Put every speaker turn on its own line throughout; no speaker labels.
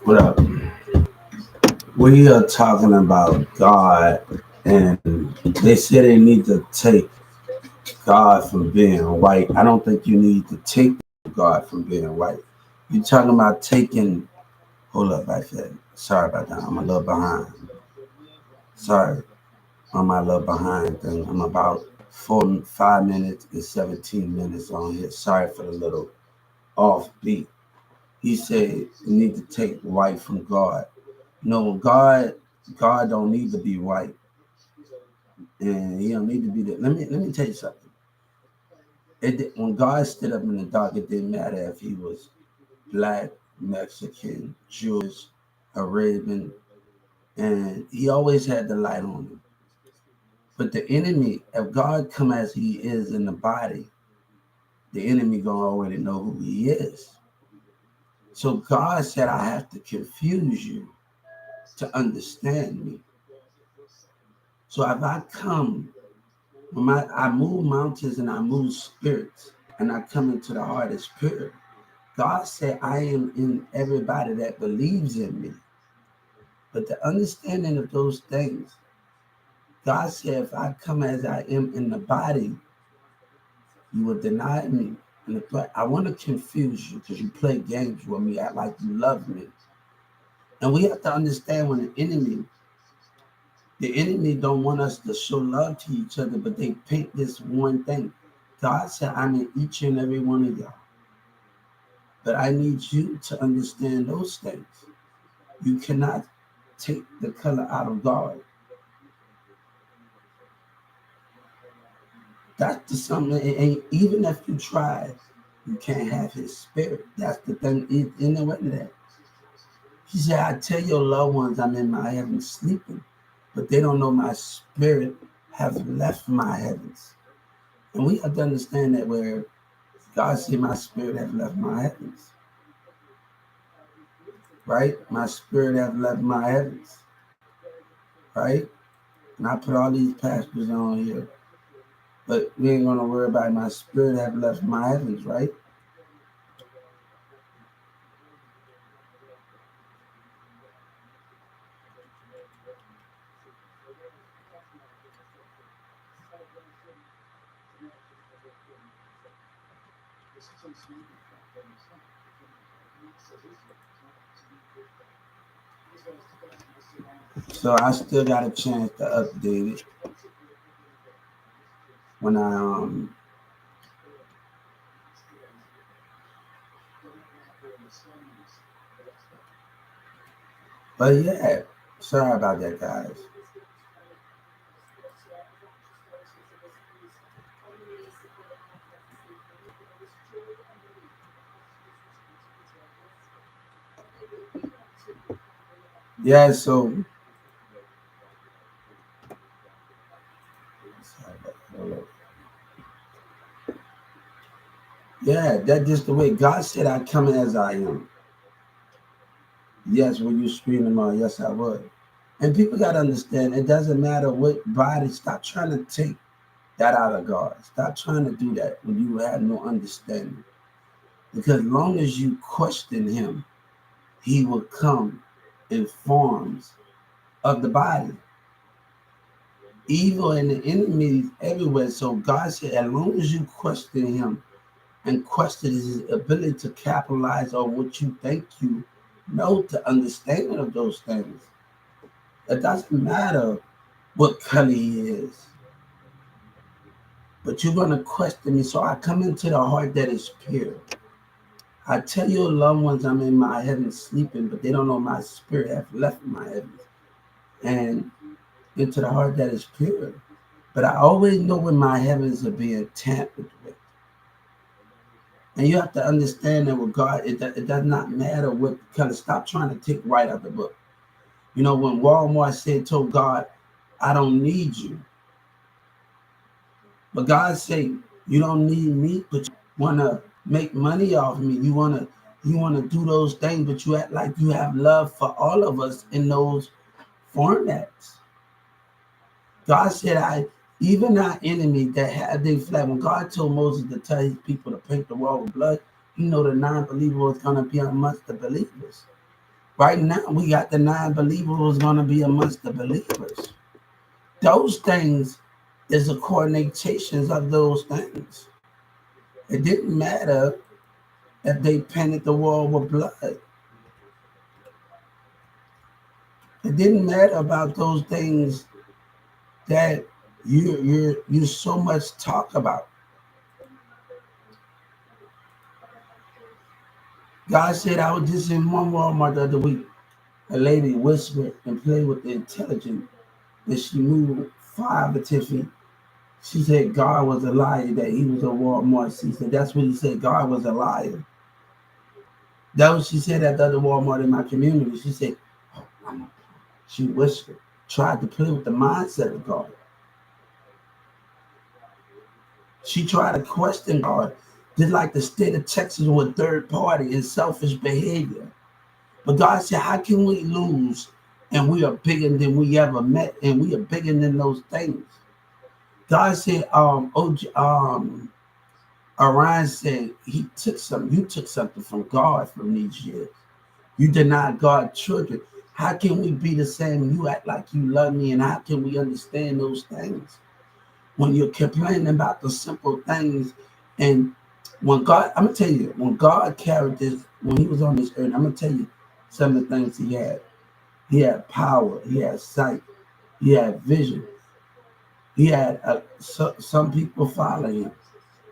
What up? We are talking about God, and they say they need to take God from being white. I don't think you need to take God from being white. You're talking about taking. Hold up, I said. Sorry about that. I'm a little behind. Sorry, I'm a little behind thing. I'm about 5 minutes and 17 minutes on here. Sorry for the little offbeat. He said you need to take white from God. No, God don't need to be white, and He don't need to be that. Let me tell you something. When God stood up in the dark, it didn't matter if He was black, Mexican, Jewish, Arabian, and He always had the light on Him. But the enemy, if God come as He is in the body, the enemy gonna already know who He is. So God said, I have to confuse you to understand me. So if I come, I move mountains and I move spirits, and I come into the heart of spirit. God said, I am in everybody that believes in me. But the understanding of those things, God said, if I come as I am in the body, you will deny me. And I want to confuse you because you play games with me, act like you love me. And we have to understand when the enemy don't want us to show love to each other, but they paint this one thing. God said, I'm in each and every one of y'all. But I need you to understand those things. You cannot take the color out of God. That's the something, and even if you try, you can't have His spirit. That's the thing in the way of that. He said, I tell your loved ones I'm in my heaven sleeping, but they don't know my spirit have left my heavens. And we have to understand that where God said my spirit have left my heavens. Right? My spirit have left my heavens. Right? And I put all these passages on here. But we ain't gonna worry about it. My spirit have left my heavens, right? So I still got a chance to update it when but yeah, sorry about that, guys. Yeah, so yeah, that's just the way God said I come as I am. Yes, will you scream them out? Yes, I would. And people gotta understand it doesn't matter what body, stop trying to take that out of God. Stop trying to do that when you have no understanding. Because as long as you question him, he will come in forms of the body. Evil and the enemy is everywhere. So God said, as long as you question him and question his ability to capitalize on what you think you know, to understanding of those things, it doesn't matter what color he is. But you're going to question me. So I come into the heart that is pure. I tell your loved ones I'm in my heaven sleeping, but they don't know my spirit have left my heaven and into the heart that is pure. But I always know when my heavens are being tampered with. And you have to understand that with God, it does not matter what color. Stop trying to take right out the book. You know, when Walmart told God, I don't need you. But God said, you don't need me, but you want to make money off me. You want to do those things, but you act like you have love for all of us in those formats. God said, even our enemy that had their flag, when God told Moses to tell his people to paint the wall with blood, the non-believer was going to be amongst the believers. Right now, we got the non-believers who's going to be amongst the believers. Those things is the coordinations of those things. It didn't matter if they painted the wall with blood. It didn't matter about those things that you so much talk about. God said, I was just in one Walmart the other week. A lady whispered and played with the intelligence that she moved 5 to 10 feet. She said God was a liar, that he was a Walmart. She said that's what he said. God was a liar. That was she said at the other Walmart in my community. She said, oh, she whispered, tried to play with the mindset of God. She tried to question God, just like the state of Texas was a third party and selfish behavior. But God said, how can we lose? And we are bigger than we ever met, and we are bigger than those things. God said, Orion said you took something from God from these years. You denied God's children. How can we be the same? You act like you love me, and how can we understand those things? When you're complaining about the simple things, and when God, I'm gonna tell you, when God carried this, when he was on this earth, I'm gonna tell you some of the things he had. He had power, he had sight, he had vision. He had some people follow him.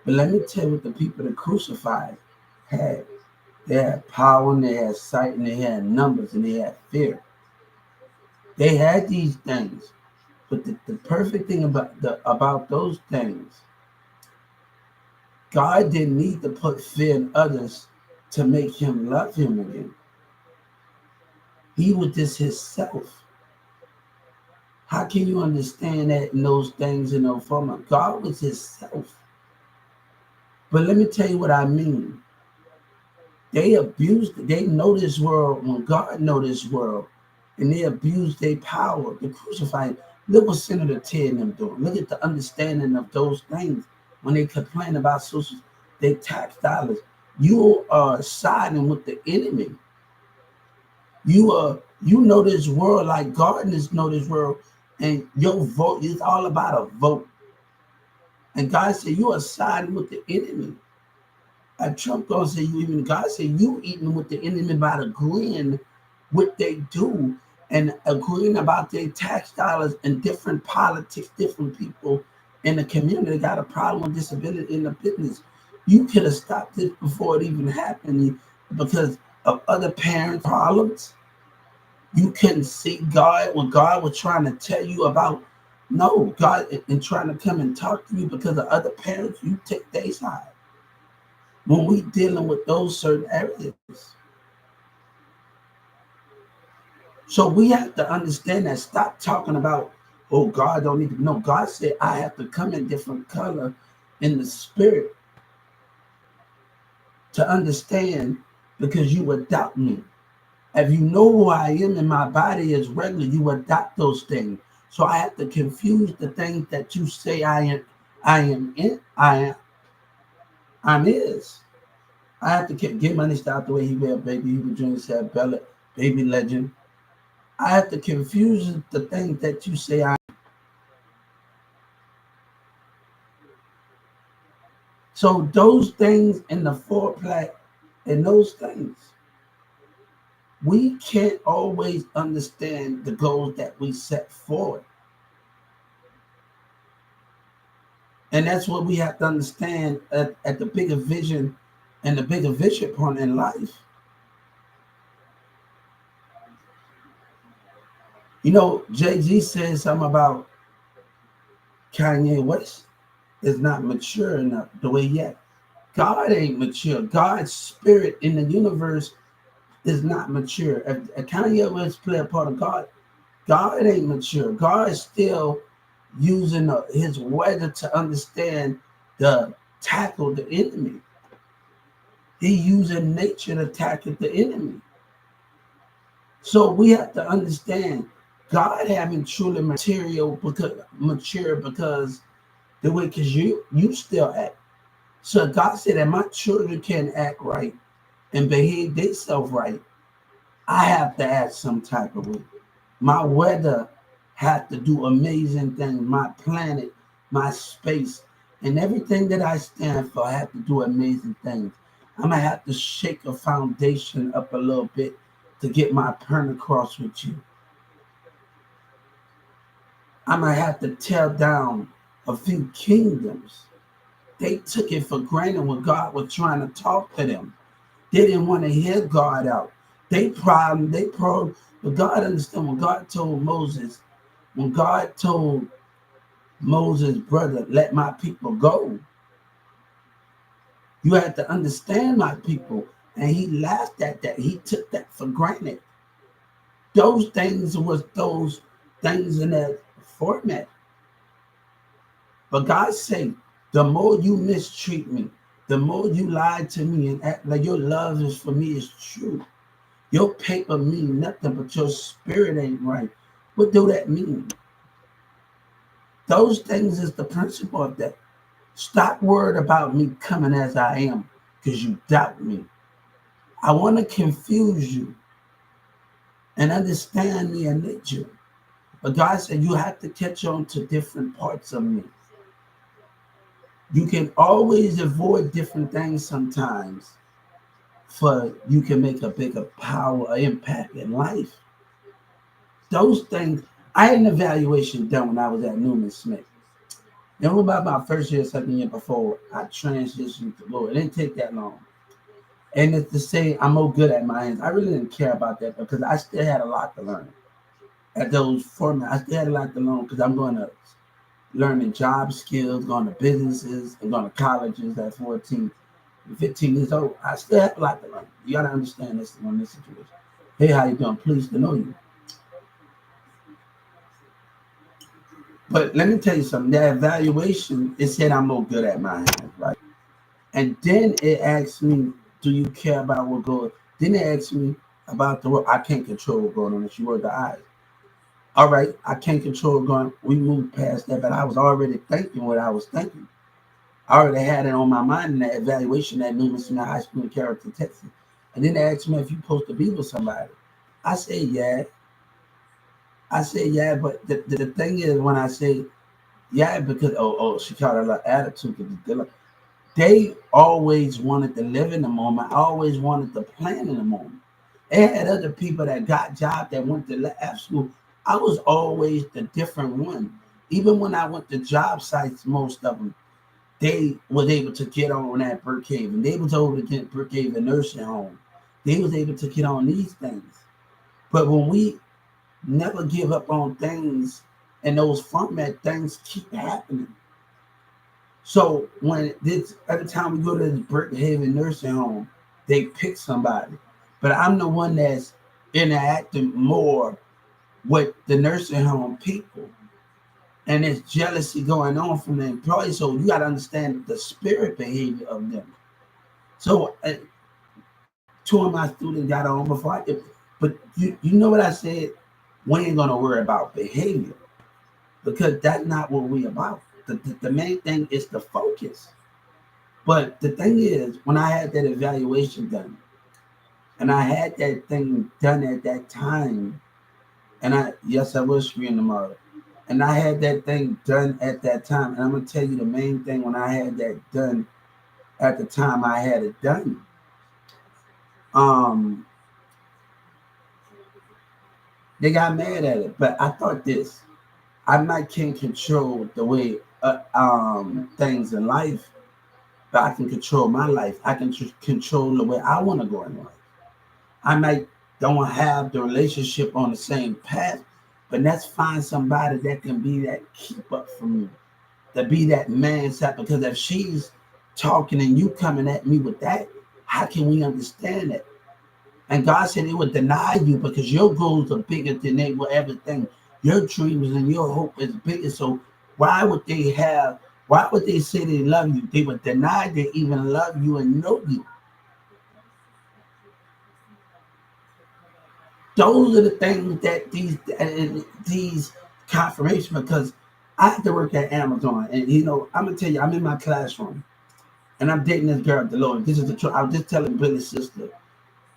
But let me tell you what the people that crucified had. They had power and they had sight and they had numbers and they had fear. They had these things. But the perfect thing about those things, God didn't need to put fear in others to make him love him again. He was just himself. How can you understand that in those things in no form? God was himself. But let me tell you what I mean. They abused, they know this world when God know this world, and they abused their power to crucify him. Look what Senator Ted and them doing. Look at the understanding of those things when they complain about social, they tax dollars. You are siding with the enemy. You know this world like gardeners know this world, and your vote is all about a vote. And God said you are siding with the enemy. Trump gonna say you even God said you eating with the enemy by agreeing what they do and agreeing about their tax dollars and different politics, different people in the community got a problem with disability in the business. You could have stopped this before it even happened because of other parent problems. You couldn't see God when God was trying to tell you about no God and trying to come and talk to you because of other parents. You take their side when we dealing with those certain areas. So we have to understand that. Stop talking about, oh, God don't need to know. God said I have to come in different color in the spirit to understand because you adopt me. If you know who I am and my body is regular, you adopt those things. So I have to confuse the things that you say I'm is. I have to get money out the way he wear baby. He was doing said Bella, baby legend. I have to confuse the things that you say I. So those things in the foreplay and those things, we can't always understand the goals that we set forward. And that's what we have to understand at the bigger vision and the bigger vision point in life. You know, Jay-Z said something about Kanye West is not mature enough the way yet. God ain't mature. God's spirit in the universe is not mature. If Kanye West play a part of God, God ain't mature. God is still using his weather to understand the tackle the enemy. He using nature to tackle the enemy. So we have to understand God having truly mature because the way because you still act. So God said that my children can act right and behave themselves right. I have to act some type of way. My weather had to do amazing things. My planet, my space, and everything that I stand for had to do amazing things. I'm gonna have to shake a foundation up a little bit to get my point across with you. I'm gonna have to tear down a few kingdoms. They took it for granted when God was trying to talk to them. They didn't want to hear God out. But God understood when God told Moses' brother, let my people go, you had to understand my people. And he laughed at that. He took that for granted. Those things was those things in that format. But God said, the more you mistreat me, the more you lie to me and act like your love is for me is true. Your paper mean nothing, but your spirit ain't right. What do that mean? Those things is the principle of that. Stop worried about me coming as I am because you doubt me. I want to confuse you and understand me and nature. But God said you have to catch on to different parts of me. You can always avoid different things sometimes for you can make a bigger power or impact in life. Those things, I had an evaluation done when I was at Newman Smith. It was about my first year, second year before I transitioned to Lord. It didn't take that long. And it's to say I'm more good at my hands. I really didn't care about that because I still had a lot to learn. At those formats, I still had a lot to learn because I'm going to learning job skills, going to businesses, and going to colleges at 14, 15 years old. I still have a lot to learn. You got to understand this on this situation. Hey, how you doing? Pleased to know you. But let me tell you something. That evaluation, it said I'm more good at my hands, right? And then it asked me, do you care about what goes? Then it asked me about the work. I can't control what's going on. If you were the eyes. All right, I can't control going. We moved past that, but I was already thinking what I was thinking. I already had it on my mind in that evaluation at Newman Smith High School in Carrollton, Texas. And then they asked me if you're supposed to be with somebody. I said, yeah. I said, yeah, but the thing is when I say, yeah, because, she called it a lot of attitude. They always wanted to live in the moment. I always wanted to plan in the moment. They had other people that got jobs that went to lab school. I was always the different one. Even when I went to job sites, most of them, they was able to get on at Brookhaven. They was able to get Brookhaven nursing home. They was able to get on these things. But when we never give up on things and those format things keep happening. So when this every time we go to the Brookhaven nursing home, they pick somebody. But I'm the one that's interacting more with the nursing home people. And there's jealousy going on from the employees. So you got to understand the spirit behavior of them. So two of my students got on before I did. But you know what I said? We ain't going to worry about behavior because that's not what we about. The main thing is the focus. But the thing is, when I had that evaluation done, and I had that thing done at that time, and I will screen tomorrow. And I had that thing done at that time. And I'm gonna tell you the main thing when I had that done at the time I had it done. They got mad at it, but I thought this. I might can't control the way things in life, but I can control my life. I can control the way I want to go in life. I might don't have the relationship on the same path, but let's find somebody that can be that keep up for me, to be that man side. Because if she's talking and you coming at me with that, how can we understand that? And God said it would deny you because your goals are bigger than they will ever think. Your dreams and your hope is bigger. So why would they say they love you? They would deny they even love you and know you. Those are the things that these confirmation, because I have to work at Amazon, and I'm gonna tell you, I'm in my classroom and I'm dating this girl, Deloitte. This is the truth. I was just telling Billy's sister,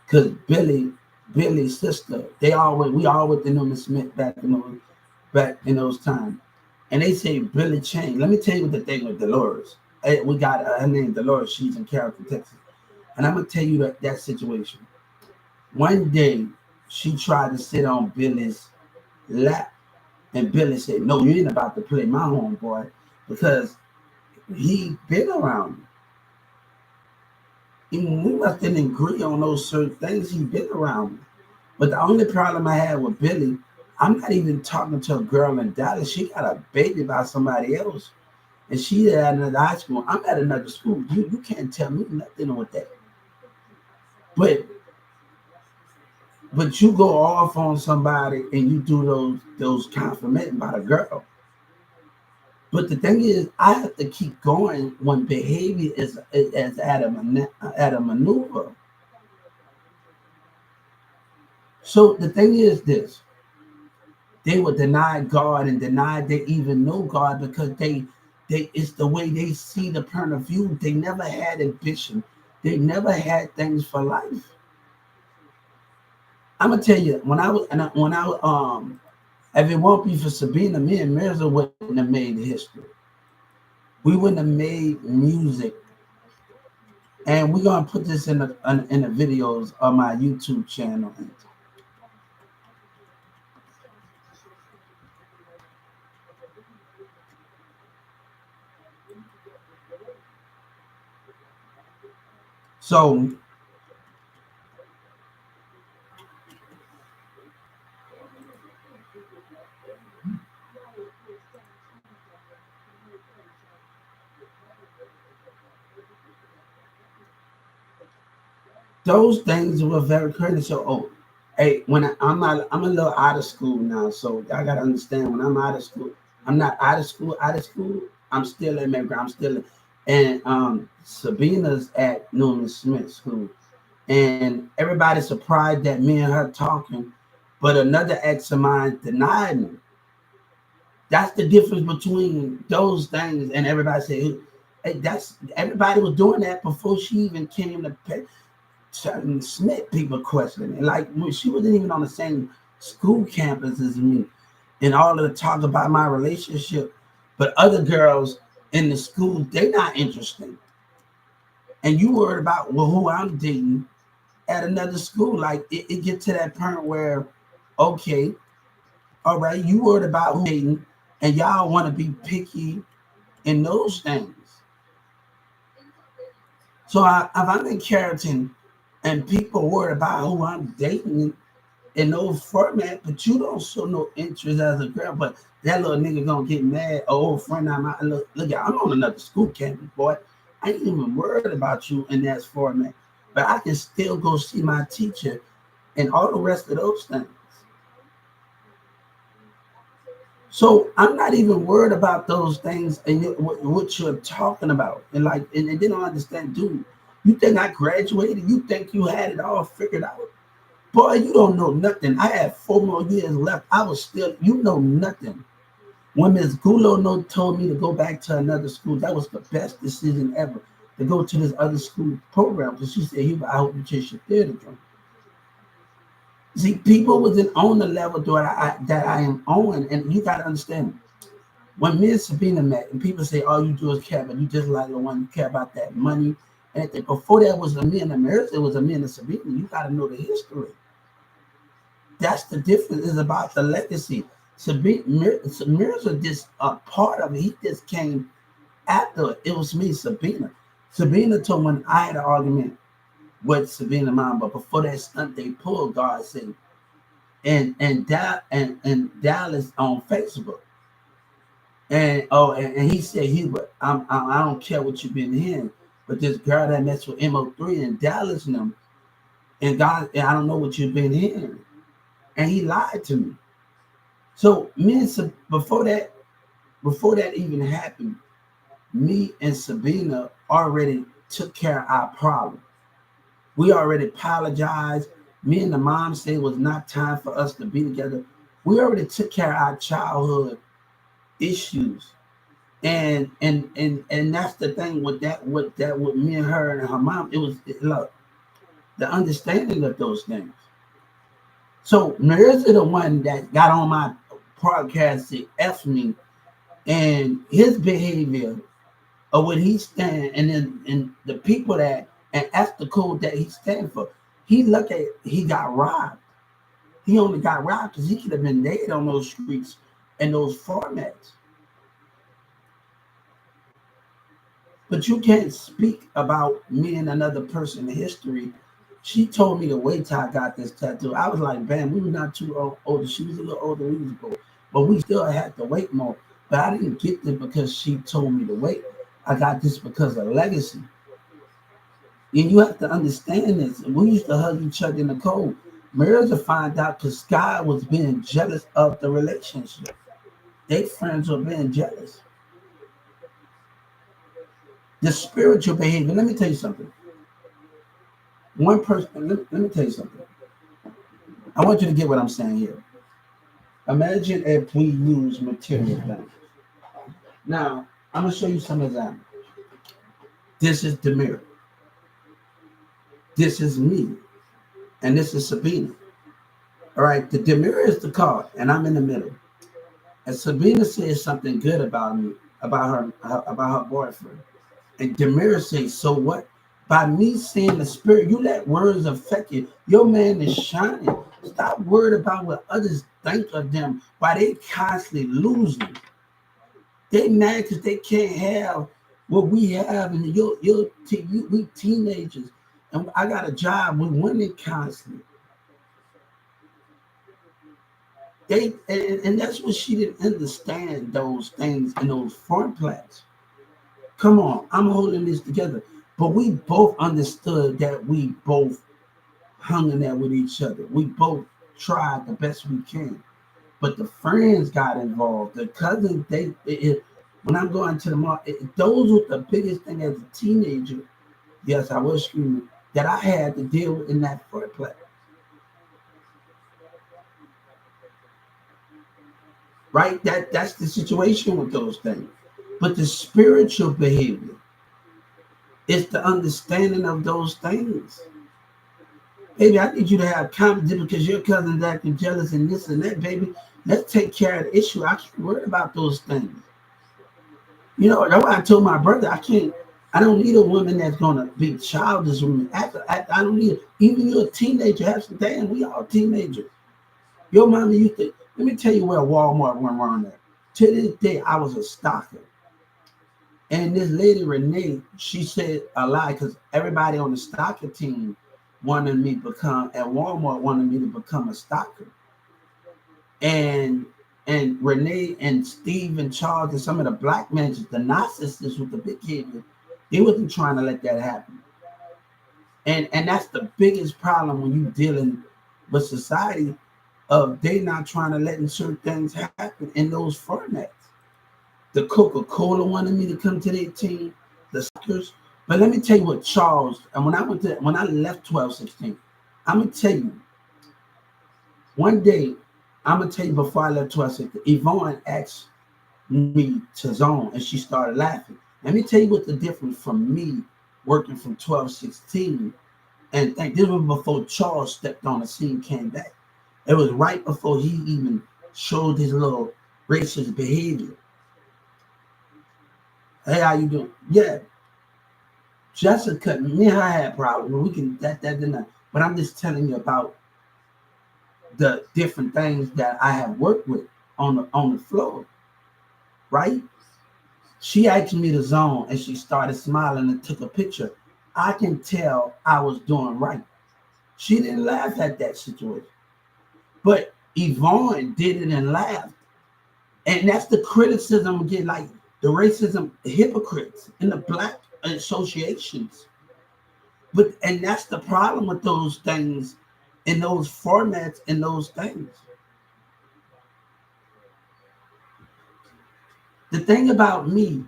because Billy Billy's sister. We always knew Miss Smith back in those times. And they say Billy changed. Let me tell you what the thing with Dolores. We got her name Dolores. She's in Carrollton, Texas. And I'm gonna tell you that situation. One day she tried to sit on Billy's lap, and Billy said, "No, you ain't about to play my homeboy because he been around me. Even we must didn't agree on those certain things. He been around me." But the only problem I had with Billy, I'm not even talking to a girl in Dallas. She got a baby by somebody else. And she at another high school. I'm at another school. You can't tell me nothing with that. But you go off on somebody and you do those confirmation about a girl. But the thing is, I have to keep going when behavior is at a maneuver. So the thing is this: they would deny God and deny they even know God because they it's the way they see the point of view. They never had ambition. They never had things for life. I'm gonna tell you if it won't be for Sabina, me and Mirza wouldn't have made history. We wouldn't have made music, and we're gonna put this in the videos on my YouTube channel. So those things were very crazy. So, hey, I'm a little out of school now, so I gotta understand when I'm out of school, I'm not out of school. Out of school, I'm still in Medgar. And Sabina's at Newman Smith School, and everybody's surprised that me and her talking, but another ex of mine denied me. That's the difference between those things, and everybody say, hey, that's everybody was doing that before she even came to pay. Smith people questioning it. Like she wasn't even on the same school campus as me, and all of the talk about my relationship. But other girls in the school, they're not interested. And you worried about who I'm dating at another school. Like it get to that point where, okay, all right, you worried about who dating, and y'all want to be picky in those things. So if I'm in Carrollton and people worried about who I'm dating in no format, but you don't show no interest as a girl, but that little nigga gonna get mad. Oh, old friend, look, I'm on another school campus, boy. I ain't even worried about you in that format, but I can still go see my teacher and all the rest of those things. So I'm not even worried about those things and what you're talking about. And they don't understand, dude. You think I graduated? You think you had it all figured out? Boy, you don't know nothing. I had 4 more years left. I was still, you know nothing. When Ms. Gulo told me to go back to another school, that was the best decision ever, to go to this other school program. Because she said, I hope you chase your theater drum. See, people wasn't on the level that I am on. And you got to understand, when me and Sabina met, and people say, all you do is care, but you just like the one you care about that money. And before that was a me and America, it was a me and Sabina. You got to know the history. That's the difference. Is about the legacy. Mirza just a part of it. He just came after it. It was me, Sabina. Sabina told when I had an argument with Sabina mom, but before that stunt they pulled, God said, and Dallas on Facebook. And he said, Hubert, I don't care what you've been hearing, but this girl that messed with MO3 in Dallas and them, and God, and I don't know what you've been hearing. And he lied to me. So before that even happened, me and Sabina already took care of our problem. We already apologized. Me and the mom said it was not time for us to be together. We already took care of our childhood issues. And that's the thing with me and her and her mom. Look, the understanding of those things. So Maria's the one that got on my podcast to F me and his behavior or what he stand, and then and the people that, and that's the code that he stand for. He look at, he got robbed. He only got robbed because he could have been dead on those streets and those formats. But you can't speak about me and another person in history. She told me to wait till I got this tattoo. I was like, bam, we were not too older. She was a little older, we was ago, but we still had to wait more. But I didn't get this because she told me to wait. I got this because of legacy. And you have to understand this. We used to hug each other in the cold. Marissa find out because Sky was being jealous of the relationship. They friends were being jealous. The spiritual behavior. Let me tell you something. One person, let me tell you something. I want you to get what I'm saying here. Imagine if we use material things. Now, I'm going to show you some examples. This is the mirror. This is me. And this is Sabina. All right, the Demira is the card, and I'm in the middle. And Sabina says something good about me, about her boyfriend. And Demira says, so what? By me seeing the spirit, you let words affect you. Your man is shining. Stop worried about what others think of them while they constantly losing. They mad because they can't have what we have, and we teenagers, and I got a job. We winning constantly. And that's what she didn't understand, those things and those front plats. Come on, I'm holding this together. But we both understood that we both hung in there with each other. We both tried the best we can. But the friends got involved. The cousins, when I'm going to the market, those were the biggest thing as a teenager. Yes, I was screaming that I had to deal with in that front plat. Right? That's the situation with those things. But the spiritual behavior is the understanding of those things. Baby, I need you to have confidence because your cousin's acting jealous and this and that, baby. Let's take care of the issue. I can't worry about those things. You know, that's why I told my brother, I don't need a woman that's gonna be childish with me. I don't need it. Even you're a teenager, have some damn, we all teenagers. Your mama used to, let me tell you where Walmart went wrong at. To this day, I was a stalker. And this lady, Renee, she said a lie because everybody on the stalker team wanted me to become, at Walmart wanted me to become a stalker. And Renee and Steve and Charles and some of the black men, the narcissists with the big head, they wasn't trying to let that happen. And that's the biggest problem when you're dealing with society of they not trying to let certain things happen in those formats. The Coca-Cola wanted me to come to their team, the suckers. But let me tell you what Charles, and when I left 1216, I'm gonna tell you, one day, I'm gonna tell you before I left 1216, Yvonne asked me to zone and she started laughing. Let me tell you what the difference from me working from 1216 and this was before Charles stepped on the scene, came back. It was right before he even showed his little racist behavior. Hey, how you doing? Yeah. Jessica, me and her had problems. We can that didn't. But I'm just telling you about the different things that I have worked with on the floor. Right? She asked me to zone and she started smiling and took a picture. I can tell I was doing right. She didn't laugh at that situation. But Yvonne did it and laughed. And that's the criticism again, like the racism, hypocrites in the black associations. And that's the problem with those things in those formats and those things. The thing about me,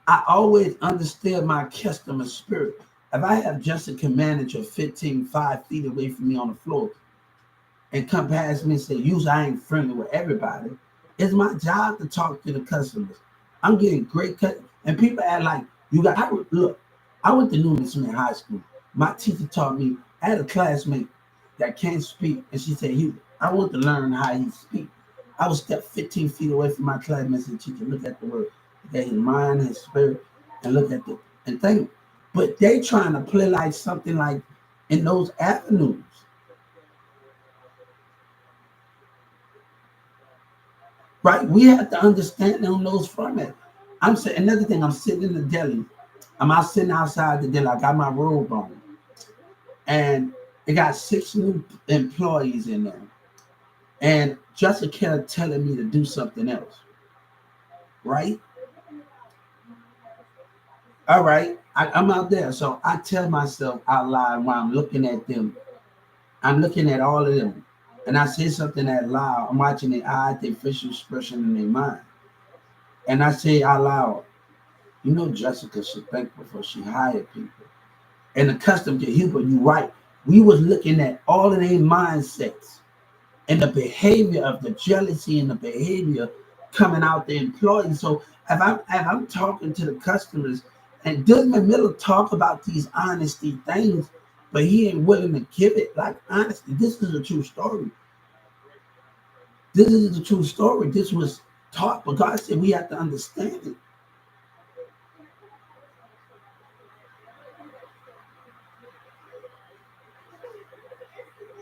I always understood my customer spirit. If I have Jessica manager 5 feet away from me on the floor and come past me and say, usually I ain't friendly with everybody, it's my job to talk to the customers. I'm getting great cut, and people act like look, I went to Newman Smith High School. My teacher taught me, I had a classmate, that can't speak. And she said, I want to learn how he speak. I would step 15 feet away from my classmates and teacher, look at the word, look at his mind, his spirit, and look at the and think. But they trying to play like something like in those avenues. Right? We have to understand on those formats. I'm saying another thing, I'm sitting in the deli. I'm out sitting outside the deli. I got my robe on. And it got 6 new employees in there. And Jessica telling me to do something else. Right? All right. I'm out there. So I tell myself out loud while I'm looking at them. I'm looking at all of them. And I say something out loud. I'm watching their eyes, their facial expression in their mind. And I say out loud, you know, Jessica should think before she hired people. And accustomed to Hubert, you're right. We was looking at all of their mindsets and the behavior of the jealousy and the behavior coming out the employees. So if I'm talking to the customers, and Desmond Miller talk about these honesty things, but he ain't willing to give it like honesty. This is a true story. This is the true story. This was taught, but God said we have to understand it.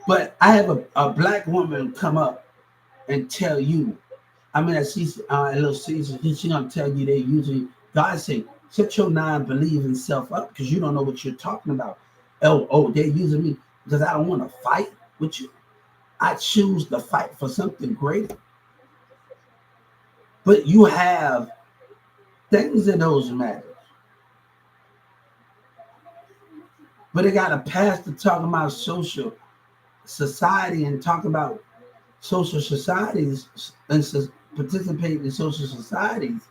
But I have a black woman come up and tell you, I mean, she's a little season, she's gonna tell you they usually, God say, shut your non-believing self up because you don't know what you're talking about. Oh, they're using me because I don't want to fight with you. I choose to fight for something greater. But you have things in those matters. But they got a pastor talking about social society and talking about social societies and participating in social societies.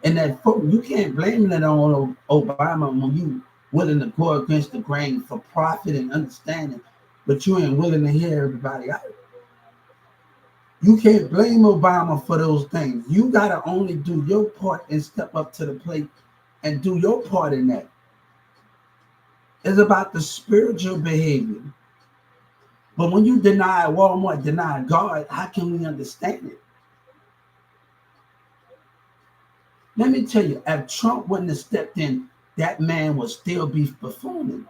And that you can't blame that on Obama when you willing to go against the grain for profit and understanding, but you ain't willing to hear everybody out. You can't blame Obama for those things. You got to only do your part and step up to the plate and do your part in that. It's about the spiritual behavior. But when you deny Walmart, deny God, how can we understand it? Let me tell you, if Trump wouldn't have stepped in, that man would still be performing.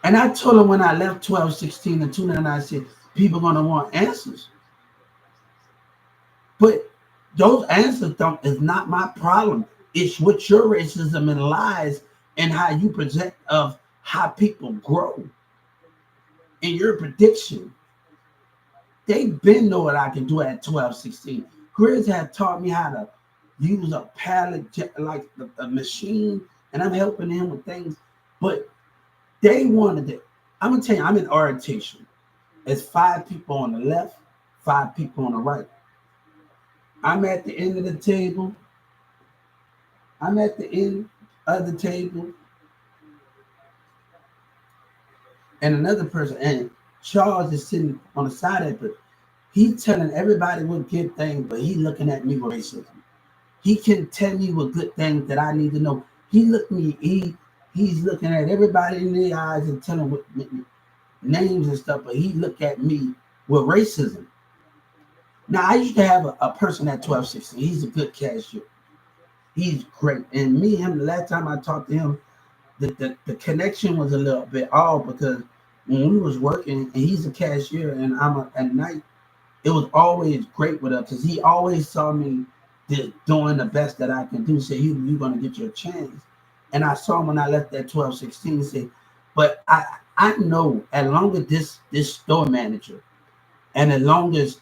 And I told him when I left 1216 and 299, I said, people are going to want answers. But those answers is not my problem. It's what your racism and lies and how you present of how people grow. And your prediction. They've been know what I can do at 1216. Grizz had taught me how to use a pallet, like a machine, and I'm helping him with things. But they wanted it. I'm going to tell you, I'm in orientation. It's 5 people on the left, 5 people on the right. I'm at the end of the table. I'm at the end of the table. And another person, and Charles is sitting on the side of it, but he's telling everybody what good things, but he looking at me with racism. He can tell me what good things that I need to know. He looked me, he's looking at everybody in the eyes and telling what names and stuff, but he look at me with racism. Now, I used to have a person at 1216. He's a good cashier. He's great. And me and him, the last time I talked to him, the connection was a little bit off because when we was working, and he's a cashier and I'm at night, it was always great with us because he always saw me doing the best that I can do. Say, you're going to get your chance. And I saw him when I left that 1216 say, but I know as long as this store manager and as long as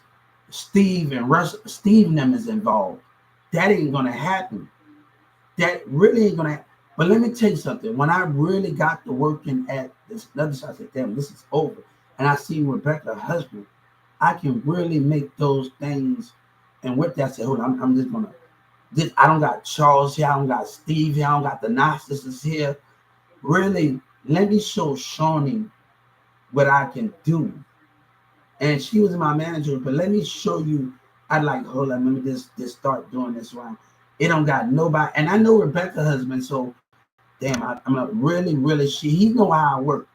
Steve and them is involved, that ain't going to happen. That really ain't going to happen. But let me tell you something. When I really got to working at this other side, I said, damn, this is over. And I see Rebecca, her husband, I can really make those things. And with that, I said, hold on, I'm just going to, I don't got Charles here. I don't got Steve here. I don't got the narcissists here. Really, let me show Shawnee what I can do. And she was my manager, but let me show you. I'd like, hold on, let me just start doing this right. It don't got nobody. And I know Rebecca's husband, so damn, I'm a really he know how I work.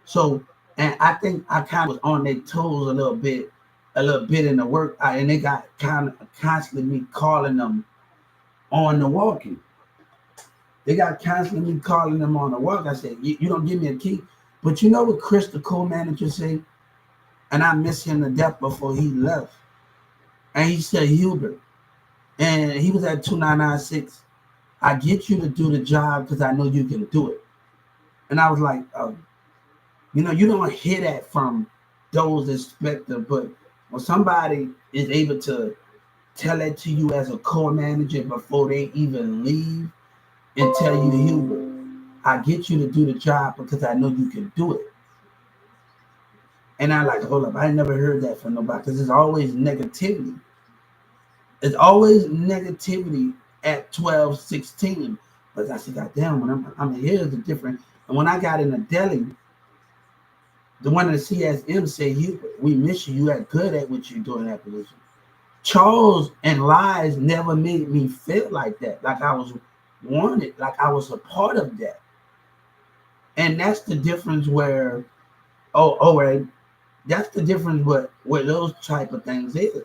So, and I think I kind of was on their toes a little bit in the work, and they got kind of constantly me calling them on the walking. They got constantly me calling them on the walk. I said, you don't give me a key. But you know what Chris, the co-manager, said? And I miss him to death before he left. And he said, Hubert, and he was at 2996. I get you to do the job because I know you can do it. And I was like, oh, you don't hear that from those inspectors, but when somebody is able to tell that to you as a core manager before they even leave and tell you, Hubert, I get you to do the job because I know you can do it. And I like, hold up, I never heard that from nobody because there's always negativity. It's always negativity at 12, 16. But I said, God damn, when I'm here, it's different. And when I got in the deli, the one in the CSM said, we miss you. You are good at what you do in that position. Charles and Lies never made me feel like that, like I was wanted, like I was a part of that. And that's the difference where, right, that's the difference where those type of things is.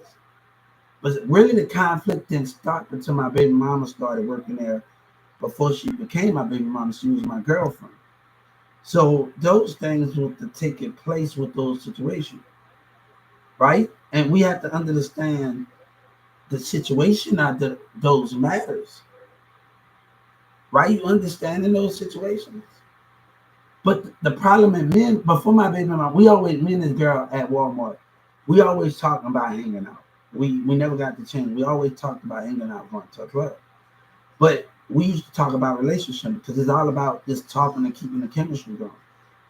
But really the conflict didn't start until my baby mama started working there. Before she became my baby mama, she was my girlfriend. So those things were to take place with those situations, right? And we have to understand the situation of those matters, right? You understand in those situations. But the problem in men, before my baby mama, me and this girl at Walmart, we always talking about hanging out. We never got to change. We always talked about hanging out, going to a club. But we used to talk about relationship because it's all about just talking and keeping the chemistry going.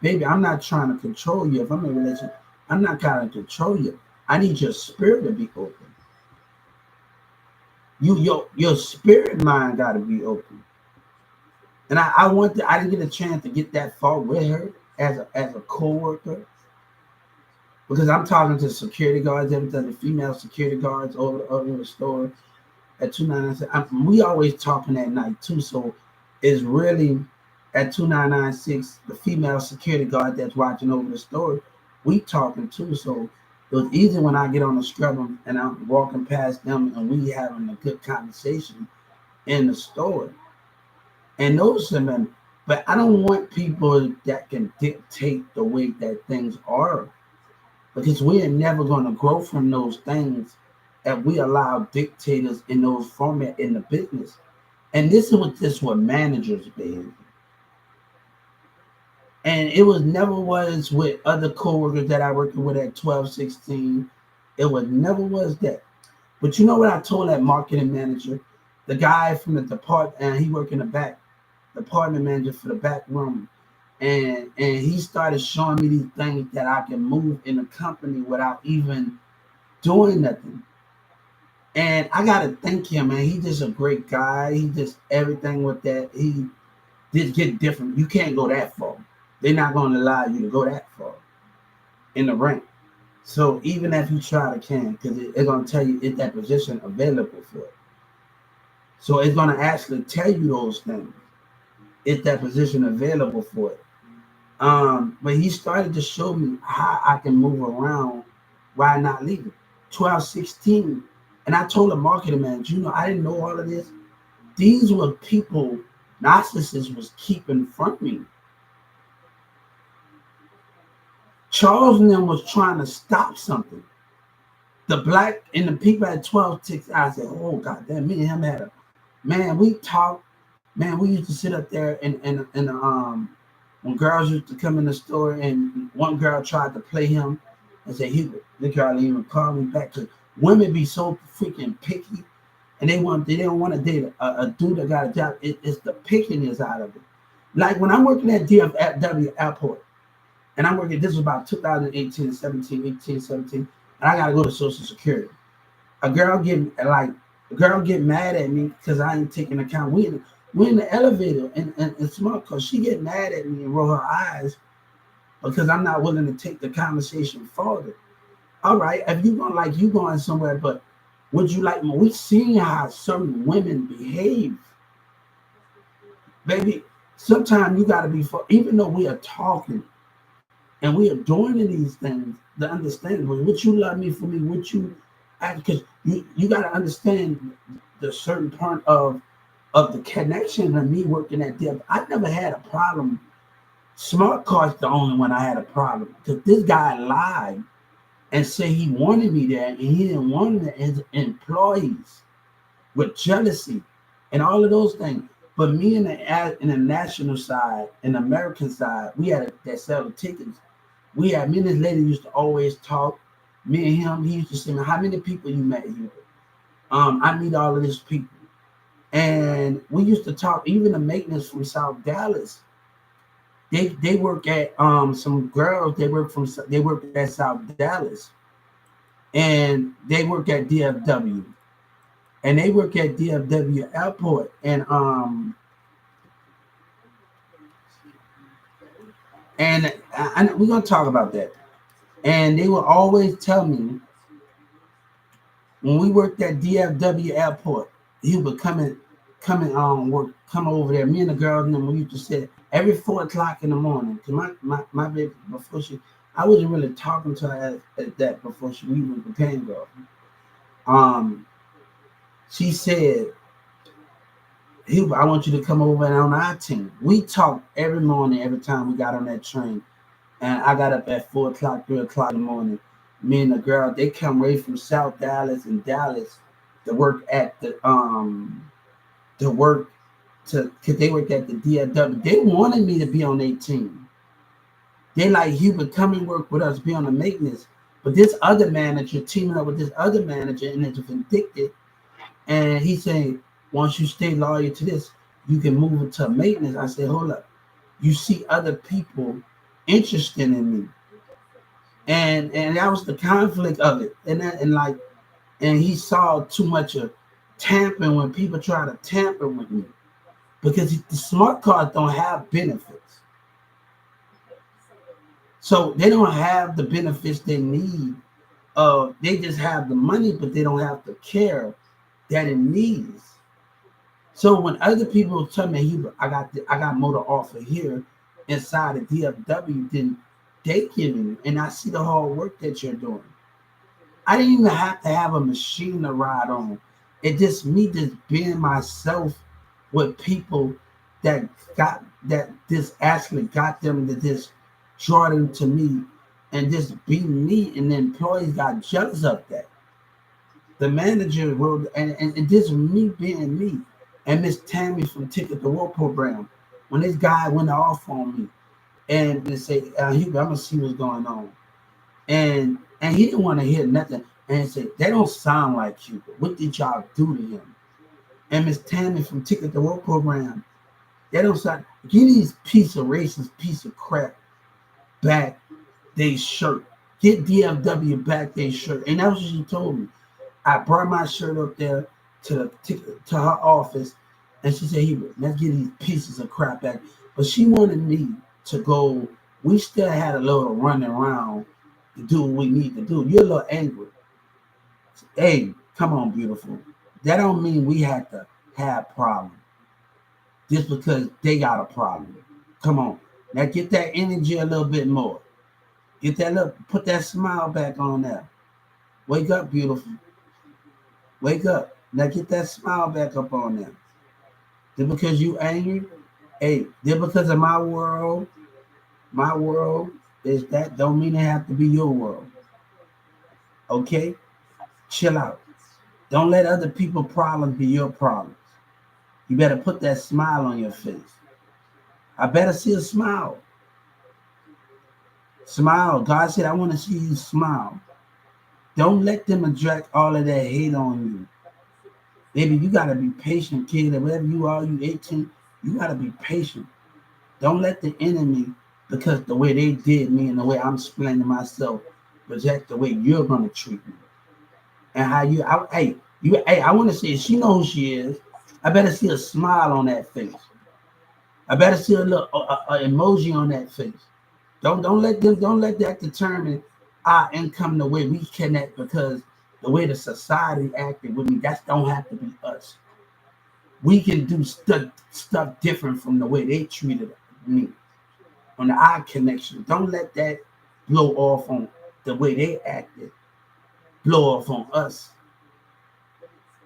Baby, I'm not trying to control you. If I'm in a relationship, I'm not trying to control you. I need your spirit to be open. Your spirit mind got to be open. And I didn't get a chance to get that far with her as a co-worker because I'm talking to security guards, everything, the female security guards over the store at 2996. We always talking at night too, so it's really at 2996 the female security guard that's watching over the store. We talking too, so it was easy when I get on the scrub and I'm walking past them and we having a good conversation in the store. And those women, but I don't want people that can dictate the way that things are, because we are never going to grow from those things if we allow dictators in those format in the business. And this is what managers behave. And it never was with other coworkers that I worked with at 12, 16. It never was that. But you know what I told that marketing manager, the guy from the department, and he worked in the back, department manager for the back room, and he started showing me these things that I can move in the company without even doing nothing. And I gotta thank him, man. He's just a great guy. He just everything with that. He did get different. You can't go that far. They're not going to allow you to go that far in the rank. So even if you try to can, because it's going to tell you is that position available for it. So it's going to actually tell you those things. Is that position available for it? But he started to show me how I can move around while not leaving. 12, 16. And I told the marketing manager, I didn't know all of this. These were people narcissists was keeping from me. Charles and them was trying to stop something. The black and the people at 12 ticks. I said, oh God damn, me and him had we talked, man, we used to sit up there and when girls used to come in the store and one girl tried to play him and say, the girl didn't even call me back, because women be so freaking picky and they don't want to date a dude that got a job. It's the pickiness out of it. Like when I'm working at DFW Airport, and I'm working, this was about 2018, 17, 18, 17, and I got to go to Social Security. A girl get mad at me because I ain't taking account. We in the elevator and smart car. She get mad at me and roll her eyes because I'm not willing to take the conversation forward. All right, if you going somewhere, but would you like we seeing how certain women behave, baby. Sometimes you got to be for, even though we are talking and we are doing these things, the understanding, what you love me for me, what you, because you got to understand the certain part of the connection of me working at depth. I never had a problem. Smart Card's the only one I had a problem, because this guy lied and said he wanted me there, and he didn't want his employees with jealousy and all of those things. But me in the national side, in the American side, we had that sell the tickets. Me and this lady used to always talk. Me and him, he used to say, "How many people you met here?" I meet all of these people, and we used to talk. Even the maintenance from South Dallas, they work at some girls. They work at South Dallas, and they work at DFW, and they work at DFW Airport, and we're gonna talk about that. And they will always tell me when we worked at DFW Airport, he would coming work, come over there. Me and the girls and them, we used to sit every 4 o'clock in the morning. Cause my baby, before I wasn't really talking to her at that before we was the paying girl. She said, I want you to come over and on our team. We talked every morning, every time we got on that train. And I got up at 4 o'clock, 3 o'clock in the morning. Me and the girl, they come right from South Dallas and Dallas to work at because they work at the DFW. They wanted me to be on their team. They like, you would come and work with us, be on the maintenance. But this other manager teaming up with this other manager, and it's vindictive. And he said, once you stay loyal to this, you can move it to maintenance. I said, hold up. You see other people interested in me. And that was the conflict of it. And he saw too much of tampering when people try to tamper with me. Because the smart cards don't have benefits. So they don't have the benefits they need. They just have the money, but they don't have the care that it needs. So when other people tell me, I got motor offer here inside of DFW, then they give me, and I see the hard work that you're doing. I didn't even have to have a machine to ride on. It just me just being myself with people that this actually got them to just draw them to me and just be me, and the employees got jealous of that. The manager will, and this me being me, and Miss Tammy from Ticket to Work program, when this guy went off on me, and they say, I'm gonna see what's going on, and he didn't want to hear nothing, and he said, they don't sound like you. What did y'all do to him? And Miss Tammy from Ticket to Work program, they don't sound. Get these piece of racist piece of crap back they shirt. Get DFW back they shirt, and that was what she told me. I brought my shirt up there to her office, and she said, let's get these pieces of crap back. But she wanted me to go. We still had a little running around to do what we need to do. You're a little angry. Hey, come on, beautiful. That don't mean we had to have problems just because they got a problem. Come on. Now get that energy a little bit more. Put that smile back on there. Wake up, beautiful. Wake up. Now get that smile back up on there. Just because you angry, hey, just because of my world is that don't mean it have to be your world. Okay? Chill out. Don't let other people's problems be your problems. You better put that smile on your face. I better see a smile. Smile. God said, I want to see you smile. Don't let them attract all of that hate on you. Baby, you got to be patient, kid. And whatever you are, you 18, you got to be patient. Don't let the enemy, because the way they did me and the way I'm explaining myself, project the way you're going to treat me. And how I want to see, she knows who she is. I better see a smile on that face. I better see a little emoji on that face. Don't let that determine our income the way we connect, because the way the society acted with me, that don't have to be us. We can do stuff different from the way they treated me on the eye connection. Don't let that blow off on the way they acted, blow off on us.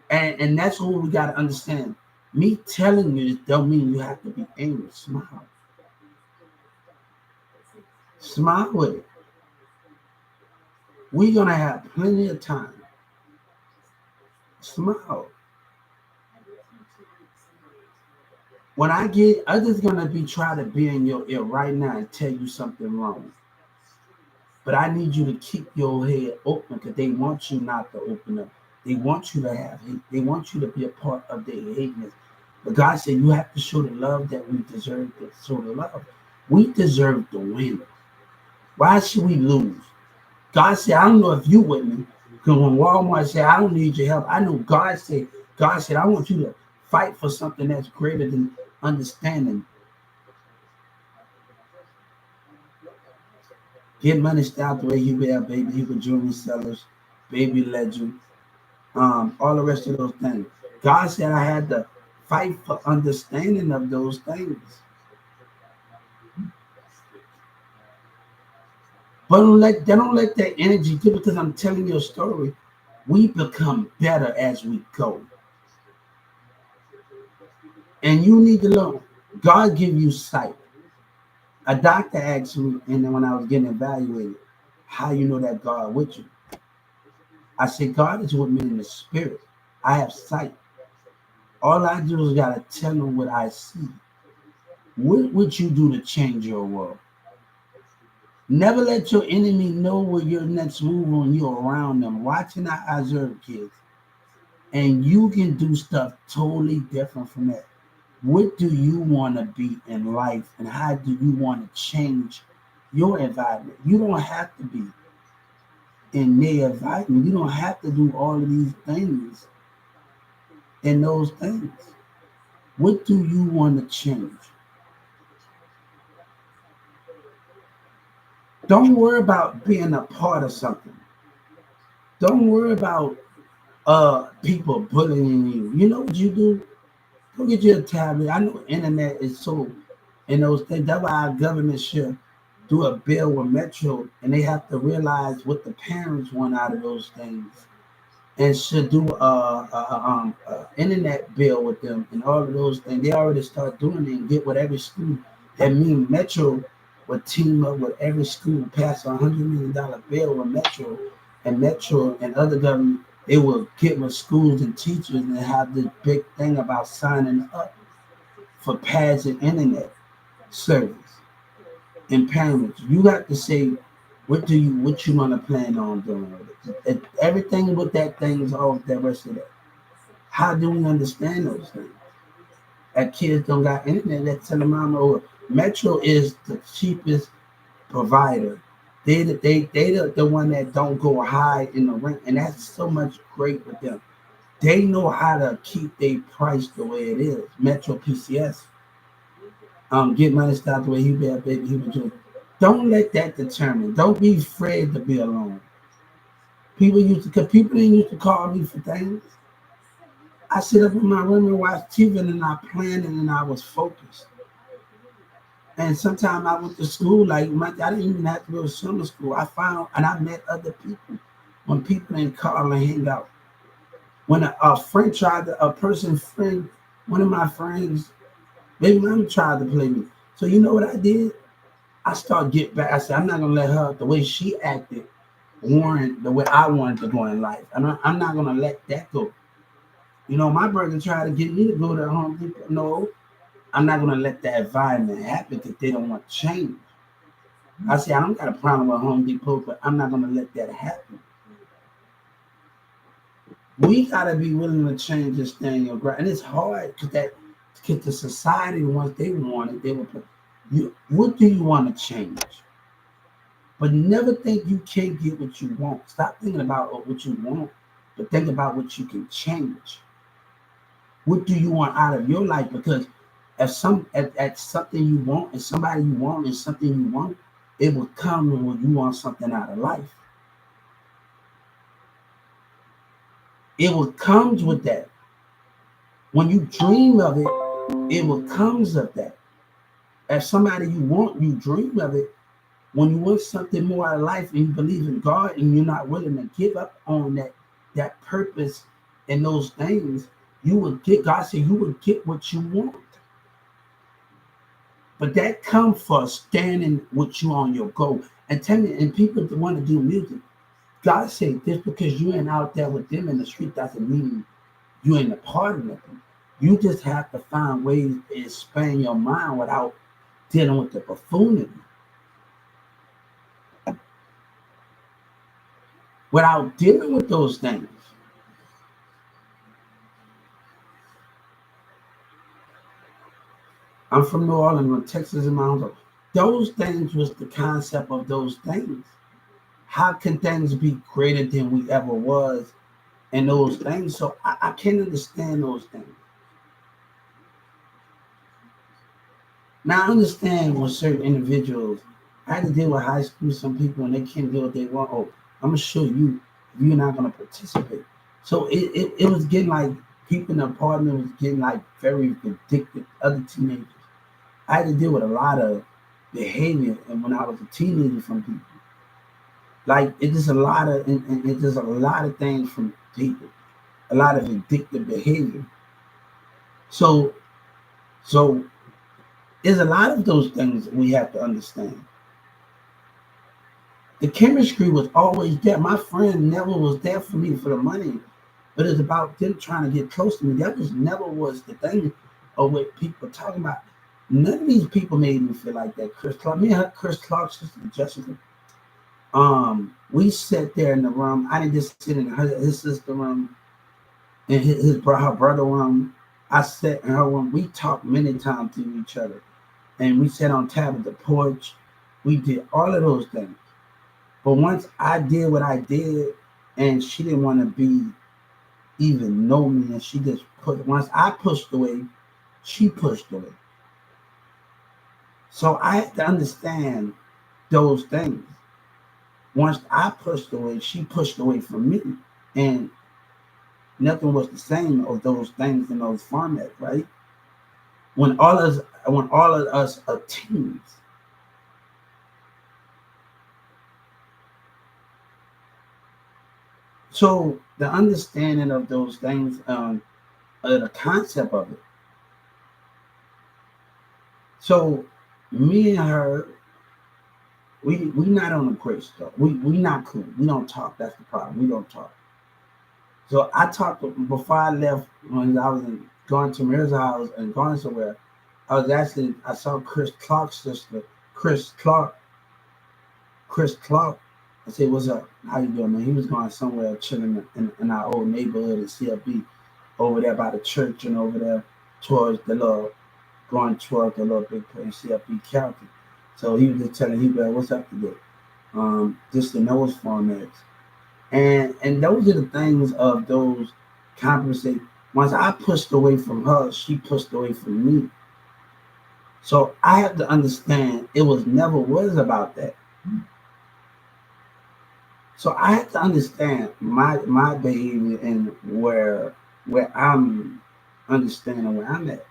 And that's what we got to understand. Me telling you this don't mean you have to be angry. Smile. Smile with it. We're going to have plenty of time. Smile. When I get, others going to be trying to be in your ear right now and tell you something wrong. But I need you to keep your head open because they want you not to open up. They want you to have hate. They want you to be a part of their hateness. But God said you have to show the love that we deserve to show the love. We deserve to win. Why should we lose? God said, I don't know if you with me. Because when Walmart said, I don't need your help, I know God said, I want you to fight for something that's greater than understanding. Get money style the way you wear, baby. He was jewelry sellers, baby legend, all the rest of those things. God said I had to fight for understanding of those things. But don't let that energy do, because I'm telling you a story. We become better as we go. And you need to learn. God give you sight. A doctor asked me, and then when I was getting evaluated, how you know that God with you? I said, God is with me in the spirit. I have sight. All I do is gotta tell them what I see. What would you do to change your world? Never let your enemy know where your next move when you're around them. Watching I observe kids. And you can do stuff totally different from that. What do you want to be in life, and how do you want to change your environment? You don't have to be in their environment. You don't have to do all of these things and those things. What do you want to change? Don't worry about being a part of something. Don't worry about people bullying you. You know what you do? Go get you a tablet. I know internet is so in those things. That's why our government should do a bill with Metro, and they have to realize what the parents want out of those things, and should do a internet bill with them and all of those things. They already start doing it and get with every school. That means Metro would team up with every school, pass $100 million bill with Metro and other government. They will get with schools and teachers and have this big thing about signing up for pads and internet service and parents. You got to say what you want to plan on doing with it. Everything with that thing is all that rest of that. How do we understand those things? That kids don't got internet. That tell them mama, Metro is the cheapest provider. They the one that don't go high in the rent, and that's so much great with them. They know how to keep their price the way it is. Metro PCS. Get money start the way he be a baby. He would do. Don't let that determine. Don't be afraid to be alone. People didn't used to call me for things. I sit up in my room and watch TV and I planned and I was focused. And sometimes I went to school, I didn't even have to go to summer school. I found, and I met other people when people didn't call and hang out. When a friend one of my friends, baby mama tried to play me. So you know what I did? I started get back. I said, I'm not going to let her, the way she acted, warrant the way I wanted to go in life. I'm not going to let that go. You know, my brother tried to get me to go to Home Depot. No, I'm not going to let that environment happen because they don't want change. I say, I don't got a problem with Home Depot, but I'm not going to let that happen. We got to be willing to change this thing. And it's hard because the society, once they want it, they will put, what do you want to change? But never think you can't get what you want. Stop thinking about what you want, but think about what you can change. What do you want out of your life? Because if something you want and somebody you want and something you want, it will come when you want something out of life. It will come with that. When you dream of it, it becomes of that. If somebody you want, you dream of it. When you want something more out of life and you believe in God and you're not willing to give up on that purpose and those things, you will get, God said, you will get what you want. But that comes for standing with you on your goal. And tell me, and people that want to do music, God said, just because you ain't out there with them in the street doesn't mean you ain't a part of nothing. You just have to find ways to expand your mind without dealing with the buffoonery. Without dealing with those things. I'm from New Orleans, Texas, and Mount. Those things was the concept of those things. How can things be greater than we ever was in those things? So I can't understand those things. Now I understand when certain individuals, I had to deal with high school, some people, and they can't do what they want. Oh, I'm gonna show you if you're not gonna participate. So it was getting like people in the apartment was getting like very addicted, other teenagers. I had to deal with a lot of behavior and when I was a teenager from people. Like it is a lot of and it is a lot of things from people, a lot of addictive behavior. So so there's a lot of those things we have to understand. The chemistry was always there. My friend never was there for me for the money, but it's about them trying to get close to me. That was never was the thing of what people talking about. None of these people made me feel like that. Chris Clark, me and her, Chris Clark, sister Jessica. We sat there in the room. I didn't just sit in his sister room and her brother room. I sat in her room. We talked many times to each other, and we sat on top of the porch. We did all of those things. But once I did what I did, and she didn't want to be even know me, and she just put. Once I pushed away, she pushed away. So I had to understand those things. Once I pushed away, she pushed away from me, and nothing was the same of those things in those formats, right? When all of us are teams. So the understanding of those things, the concept of it. So me and her, we not on a great stuff. We not cool. We don't talk. That's the problem. We don't talk. So I talked before I left when I was going to Mary's house and going somewhere. I saw Chris Clark's sister, Chris Clark. Chris Clark. I said, "What's up? How you doing, man?" He was going somewhere chilling in our old neighborhood in CLB, over there by the church and over there towards the little going towards the little big place CLB County. So he was just telling he like, "What's up today?" Just in those formats. And those are the things of those compensate. Once I pushed away from her, she pushed away from me. So I have to understand it was never was about that. So I have to understand my behavior and where I'm understanding where I'm at.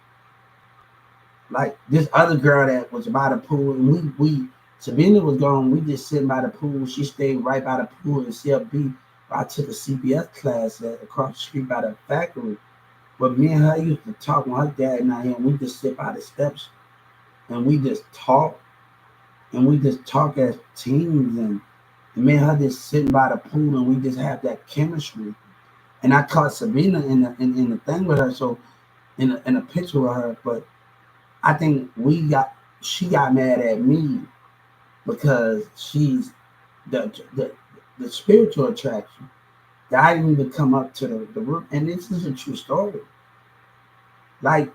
Like this other girl that was by the pool, and we Sabina was gone. We just sitting by the pool. She stayed right by the pool in CLB. I took a CPS class across the street by the factory. But me and her used to talk when her dad not here. And we just sit by the steps and we just talk. And we just talk as teens. And me and her just sitting by the pool and we just have that chemistry. And I caught Sabina in the thing with her. So in a picture with her. But I think she got mad at me because she's the spiritual attraction. That I didn't even come up to the room. And this is a true story. Like,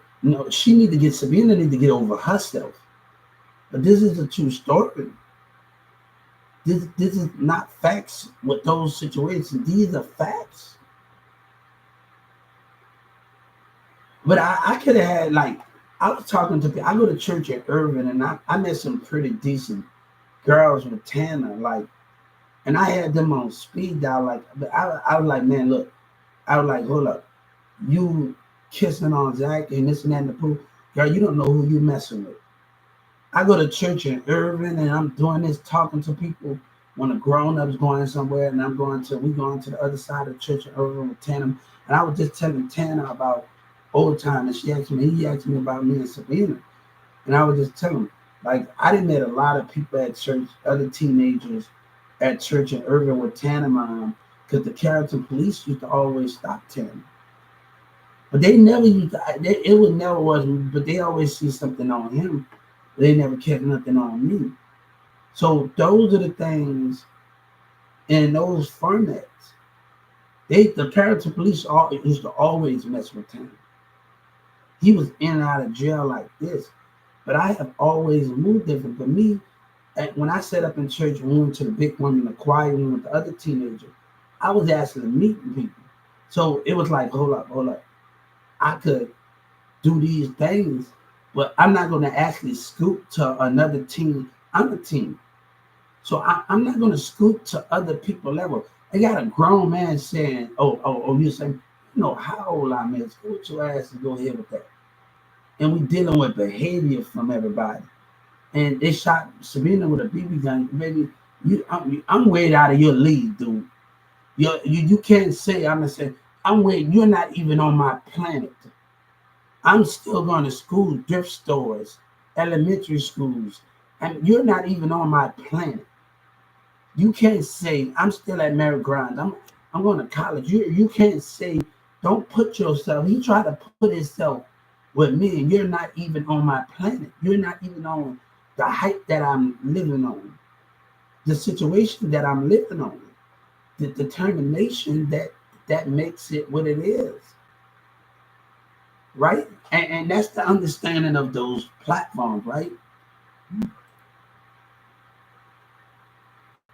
she Sabina need to get over herself. But this is a true story. This is not facts with those situations. These are facts. But I could have had, like, I was talking to people. I go to church in Irving, and I met some pretty decent girls with Tanner, like, and I had them on speed dial. Like, but I was like, man, look, I was like, hold up, you kissing on Zach and this and that in the pool. Girl, you don't know who you messing with. I go to church in Irving and I'm doing this, talking to people when a grown-up's going somewhere, and we going to the other side of the church in Irving with Tana. And I was just telling Tana about old time, and he asked me about me and Sabina. And I was just telling him, like, I done met a lot of people at church, other teenagers at church in Irving with Tana mom, because the Carrollton police used to always stop Tana. But they never used to, it would never was, but they always see something on him. They never kept nothing on me. So those are the things in those formats. The Carrollton police used to always mess with him. He was in and out of jail like this. But I have always moved different. But me, when I sat up in church and went to the big one in the quiet room with the other teenager, I was asking to meet people. So it was like, hold up. I could do these things, but I'm not going to actually scoop to another team. I'm a team. So I'm not going to scoop to other people level. I got a grown man saying, you saying, you know how old I am. Go with your ass and go ahead with that. And we dealing with behavior from everybody. And they shot Sabina with a BB gun. Baby, I'm way out of your league, dude. You can't say, I'm going to say, you're not even on my planet. I'm still going to school, thrift stores, elementary schools, and you're not even on my planet. You can't say I'm still at Merritt Grimes. I'm going to college. You can't say, don't put yourself. He tried to put himself with me, and you're not even on my planet. You're not even on the height that I'm living on, the situation that I'm living on, the determination that makes it what it is. Right? And that's the understanding of those platforms, right?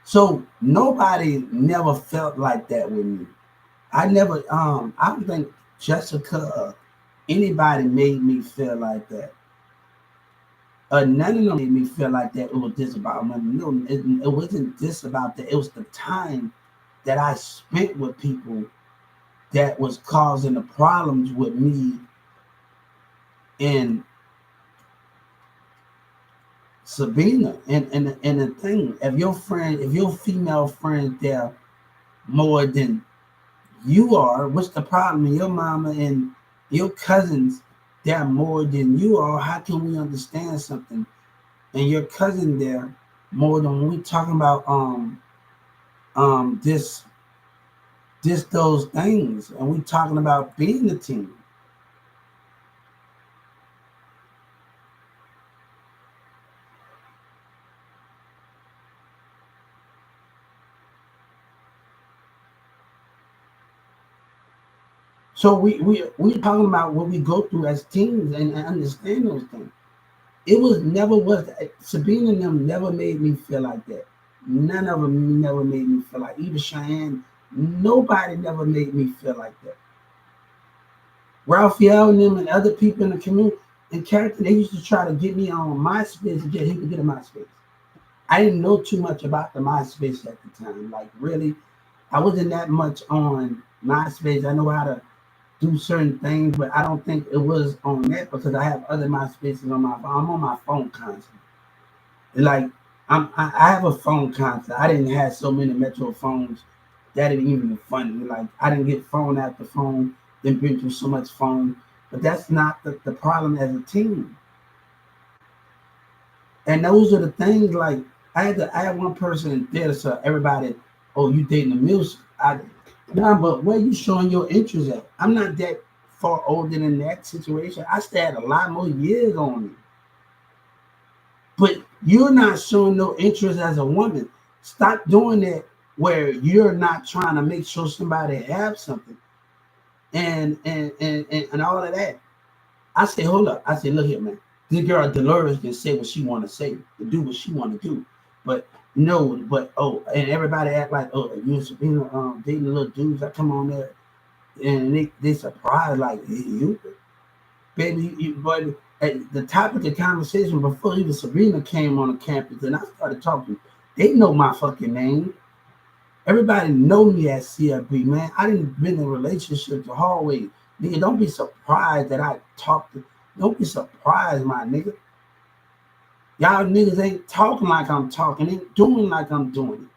So nobody never felt like that with me. I never, I don't think Jessica, anybody made me feel like that. None of them made me feel like that. It was just about money. No, it wasn't just about that. It was the time that I spent with people that was causing the problems with me and Sabina. And the thing, if your female friend there more than you are, what's the problem? Your mama and your cousins, they're more than you are. How can we understand something? And your cousin there more than when we talking about this those things, and we talking about being a team. So we talking about what we go through as teens and understand those things. It was Sabina and them never made me feel like that. None of them never made me feel like, even Cheyenne, nobody never made me feel like that. Raphael and them and other people in the community and character, they used to try to get me on MySpace and he could get a MySpace. I didn't know too much about the MySpace at the time. Like, really, I wasn't that much on MySpace. I know how to do certain things, but I don't think it was on that because I have other MySpaces on my phone. I'm on my phone constantly. Like, I have a phone constantly. I didn't have so many Metro phones. That ain't even funny. Like, I didn't get phone after phone, then been through so much phone. But that's not the problem as a team. And those are the things, like, I had one person in theater, so everybody, oh, you dating a music. Nah, but where you showing your interest at? I'm not that far older than that situation. I still had a lot more years on me. But you're not showing no interest as a woman. Stop doing that where you're not trying to make sure somebody have something. And all of that. I say, hold up. I say, look here, man. This girl Dolores can say what she want to say, to do what she want to do. But no, and everybody act like, oh, you dating little dudes that come on there, and they surprised like, hey, you, baby, but at the top of the conversation before even Sabrina came on the campus and I started talking, they know my fucking name. Everybody know me as CFB, man. I didn't been in relationships the hallway. Nigga, don't be surprised that I talk to. Don't be surprised, my nigga. Y'all niggas ain't talking like I'm talking, ain't doing like I'm doing it.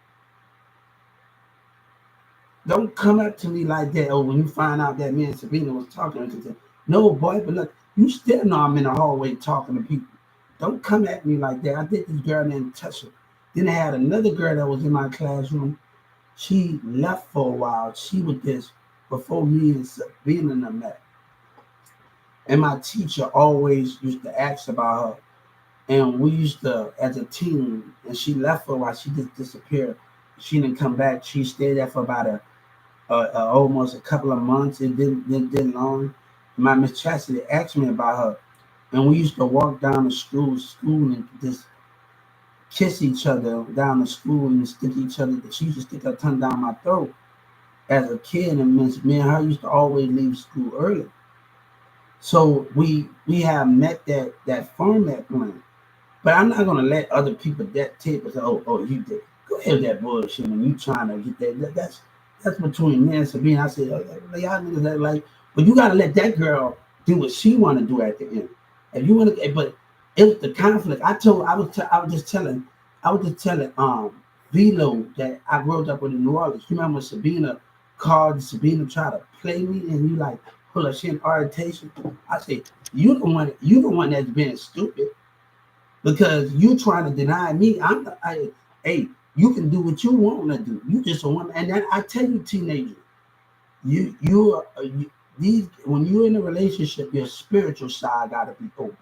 Don't come up to me like that. Oh, when you find out that me and Sabina was talking, no, boy, but look, you still know I'm in the hallway talking to people. Don't come at me like that. I think this girl named Tessa. Then I had another girl that was in my classroom. She left for a while. She was this before me and Sabina and I met. And my teacher always used to ask about her. And we used to, as a team, and she left for a while. She just disappeared. She didn't come back. She stayed there for about almost a couple of months. It didn't long. My Miss Chastity asked me about her, and we used to walk down the school and just kiss each other down the school and stick each other. She used to stick her tongue down my throat as a kid, and me and her used to always leave school early. So we have met that format plan. But I'm not gonna let other people that tape and say, oh, you did. Go ahead with that bullshit when you trying to get that. That's between me and Sabine. I said, y'all niggas that like, but you gotta let that girl do what she want to do at the end. If you want to, but it's the conflict. I was just telling Velo that I grew up with in New Orleans. You remember Sabina tried to play me, and you like pull up she in orientation. I said, you the one that's being stupid. Because you trying to deny me, hey, you can do what you want to do. You just a woman, and then I tell you, teenagers, these when you're in a relationship, your spiritual side got to be open,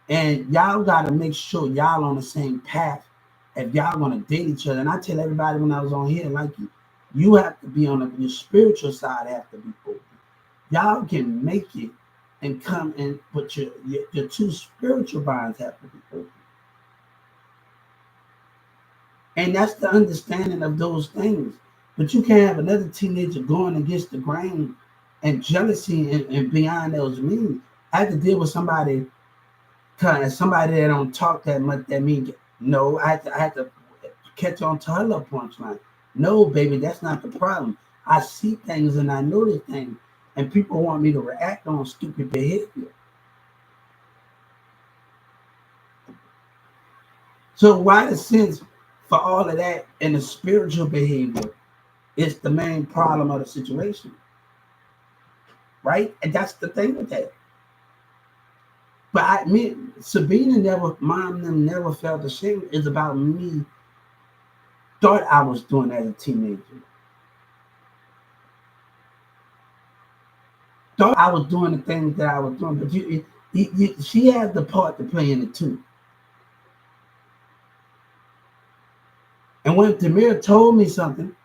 and y'all got to make sure y'all on the same path. If y'all want to date each other, and I tell everybody when I was on here, like you have to be on your spiritual side have to be open. Y'all can make it and come and but your two spiritual bonds have to be open. And that's the understanding of those things. But you can't have another teenager going against the grain and jealousy and beyond those means. I have to deal with somebody somebody that don't talk that much that mean no, I have to catch on to her little punchline. No, baby, that's not the problem. I see things and I notice things, and people want me to react on stupid behavior. So why the sense for all of that and the spiritual behavior is the main problem of the situation, right? And that's the thing with that. But Sabina mom them never felt ashamed. It's about me thought I was doing as a teenager. Thought I was doing the things that I was doing, but she has the part to play in it too. And when Demir told me something,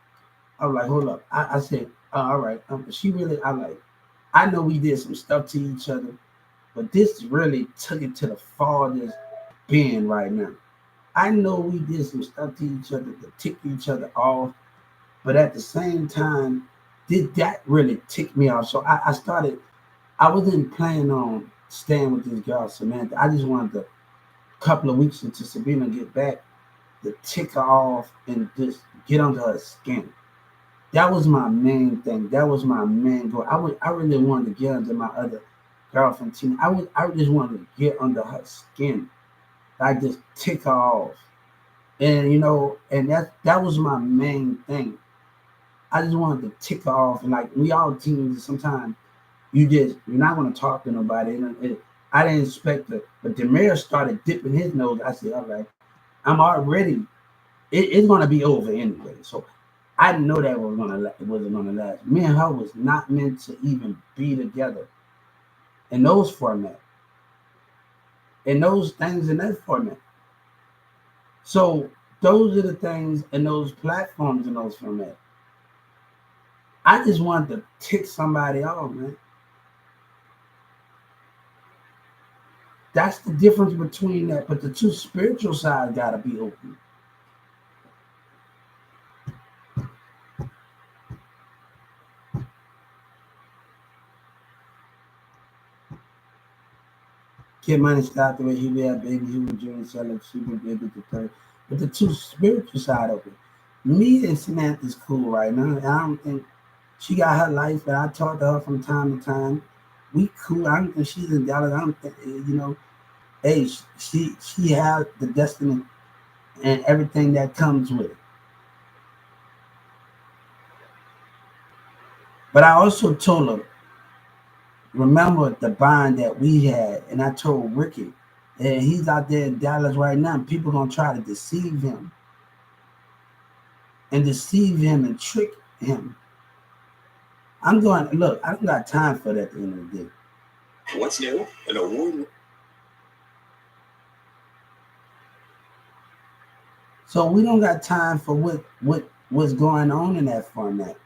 I was like, hold up. I said, all right. She really, I know we did some stuff to each other, but this really took it to the farthest bend right now. I know we did some stuff to each other to tick each other off, but at the same time, did that really tick me off? So I wasn't planning on staying with this girl, Samantha. I just wanted a couple of weeks until Sabina get back to tick her off and just get under her skin. That was my main thing. That was my main goal. I really wanted to get under my other girlfriend team. I just wanted to get under her skin. I just tick her off. And and that was my main thing. I just wanted to tick her off. And like we all teens sometimes you're not gonna talk to nobody. I didn't expect it. But Demir started dipping his nose. I said, all right, I'm already it's gonna be over anyway. So I know that it wasn't gonna last. Me and her was not meant to even be together in those format, in those things in that format. So those are the things in those platforms in those formats. I just wanted to tick somebody off, man. That's the difference between that. But the two spiritual sides gotta be open. Kid Money stopped the way he be at baby, he was doing selling she would be able to play. But the two spiritual side of it. Me and Samantha's cool right now. I don't think She got her life, and I talk to her from time to time. We cool. I don't think she's in Dallas. I don't think, hey, she has the destiny and everything that comes with it. But I also told her, remember the bond that we had, and I told Ricky, and he's out there in Dallas right now. And people gonna try to deceive him and trick him. I'm going, look, I don't got time for that at the end of the day.
What's new? An award.
So we don't got time for what's going on in that format.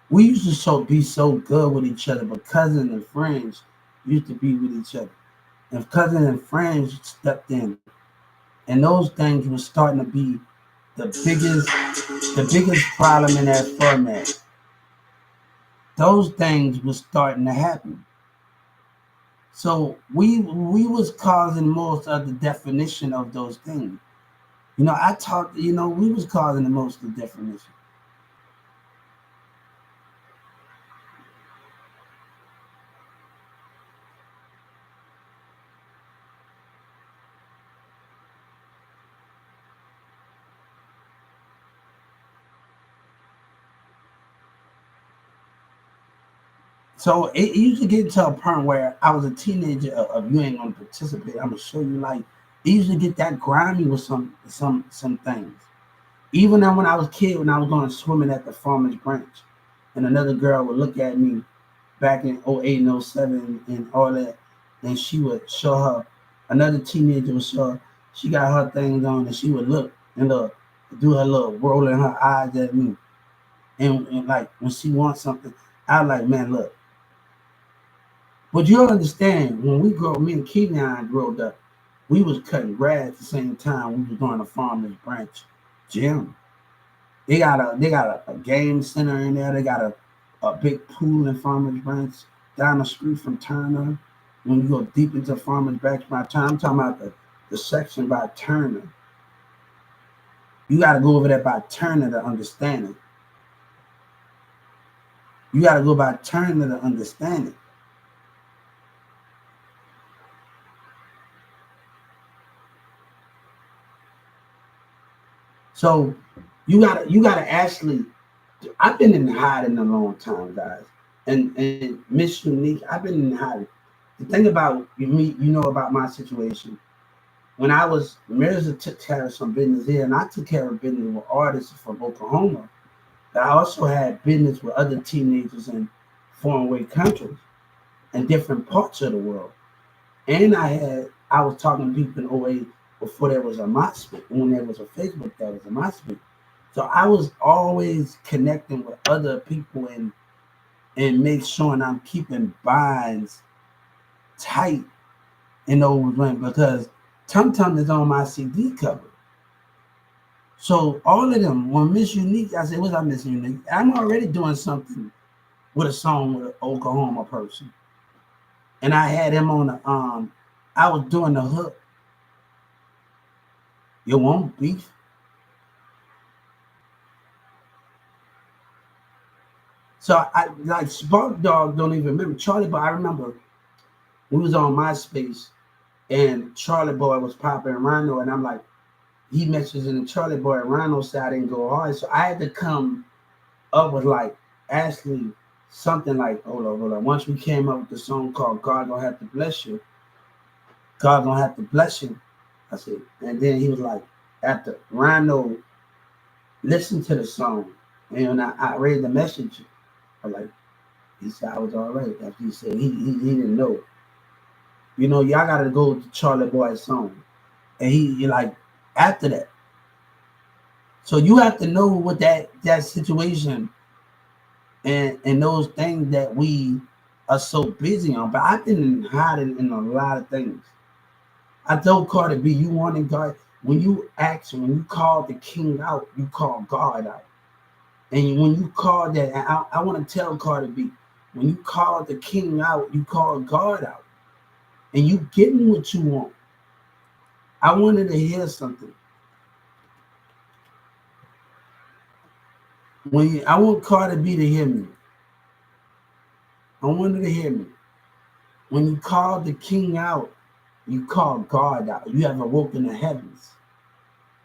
We used to be so good with each other, but cousins and friends used to be with each other. If cousins and friends stepped in, and those things were starting to be the biggest problem in that format. Those things were starting to happen. So we was causing most of the definition of those things. I talked, we was causing the most of the definition. So it used to get to a point where I was a teenager of you ain't gonna participate. I'm gonna show you like it used to get that grimy with some things. Even then when I was a kid, when I was going swimming at the farmer's branch, and another girl would look at me back in '08 and '07 and all that, and she would show her another teenager would show her, she got her things on and she would look and do her little rolling her eyes at me. And like when she wants something, I was like, man, look. But you understand, when me and Keegan growed up, we was cutting grass at the same time we was going to farmer's branch gym. They got a game center in there. They got a big pool in Farmers Branch down the street from Turner. When you go deep into Farmers Branch by Turner, I'm talking about the section by Turner. You got to go over there by Turner to understand it. You got to go by Turner to understand it. So you gotta actually. I've been in hiding a long time, guys, and Miss Unique, I've been in hiding. The thing about me, about my situation. When I was Mirza took care of some business here, and I took care of business with artists from Oklahoma. But I also had business with other teenagers in foreign way countries and different parts of the world. And I was talking to people in '08 before there was a MySpace, when there was a Facebook, there was a MySpace. So I was always connecting with other people and make sure I'm keeping binds tight in those rings because Tum Tum is on my CD cover. So all of them, when Miss Unique, I said, what's up, Miss Unique? I'm already doing something with a song with an Oklahoma person. And I had him on I was doing the hook. You want beef? So I like Spark Dog don't even remember Charlie Boy. I remember we was on MySpace and Charlie Boy was popping Rhino, and I'm like, he messages in the Charlie Boy and Rhino said I didn't go hard. So I had to come up with like actually something like hold on. Once we came up with the song called God Gonna Have to Bless You, God Gonna Have to Bless You. I said, and then he was like, after Rhino listened to the song, and when I read the message, I was like, he said I was all right. After he said he didn't know. Y'all gotta go to Charlie Boy's song. And he like after that. So you have to know what that situation and those things that we are so busy on. But I've been hiding in a lot of things. I told Cardi B, you wanted God. When you call the king out, you call God out. And when you call that, I want to tell Cardi B, when you call the king out, you call God out. and you getting what you want. I wanted to hear something. I want Cardi B to hear me. I wanted to hear me. When you call the king out, you call God out. You have awoken the heavens.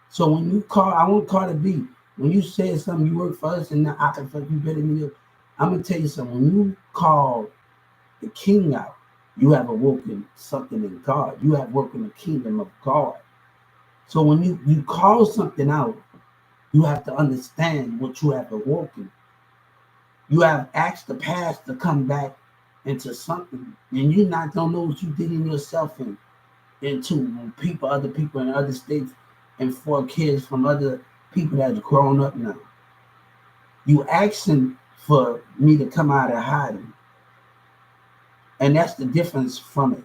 So when you call, I want Cardi B. When you say something, you work for us, and now I can fuck you better than you. I'm gonna tell you something. When you call the king out, you have awoken something in God. You have awoken the kingdom of God. So when you call something out, you have to understand what you have awoken. You have asked the past to come back into something, and you not don't know what you did in yourself and into people, other people in other states, and for kids from other people that's grown up now. You asking for me to come out of hiding, and that's the difference from it.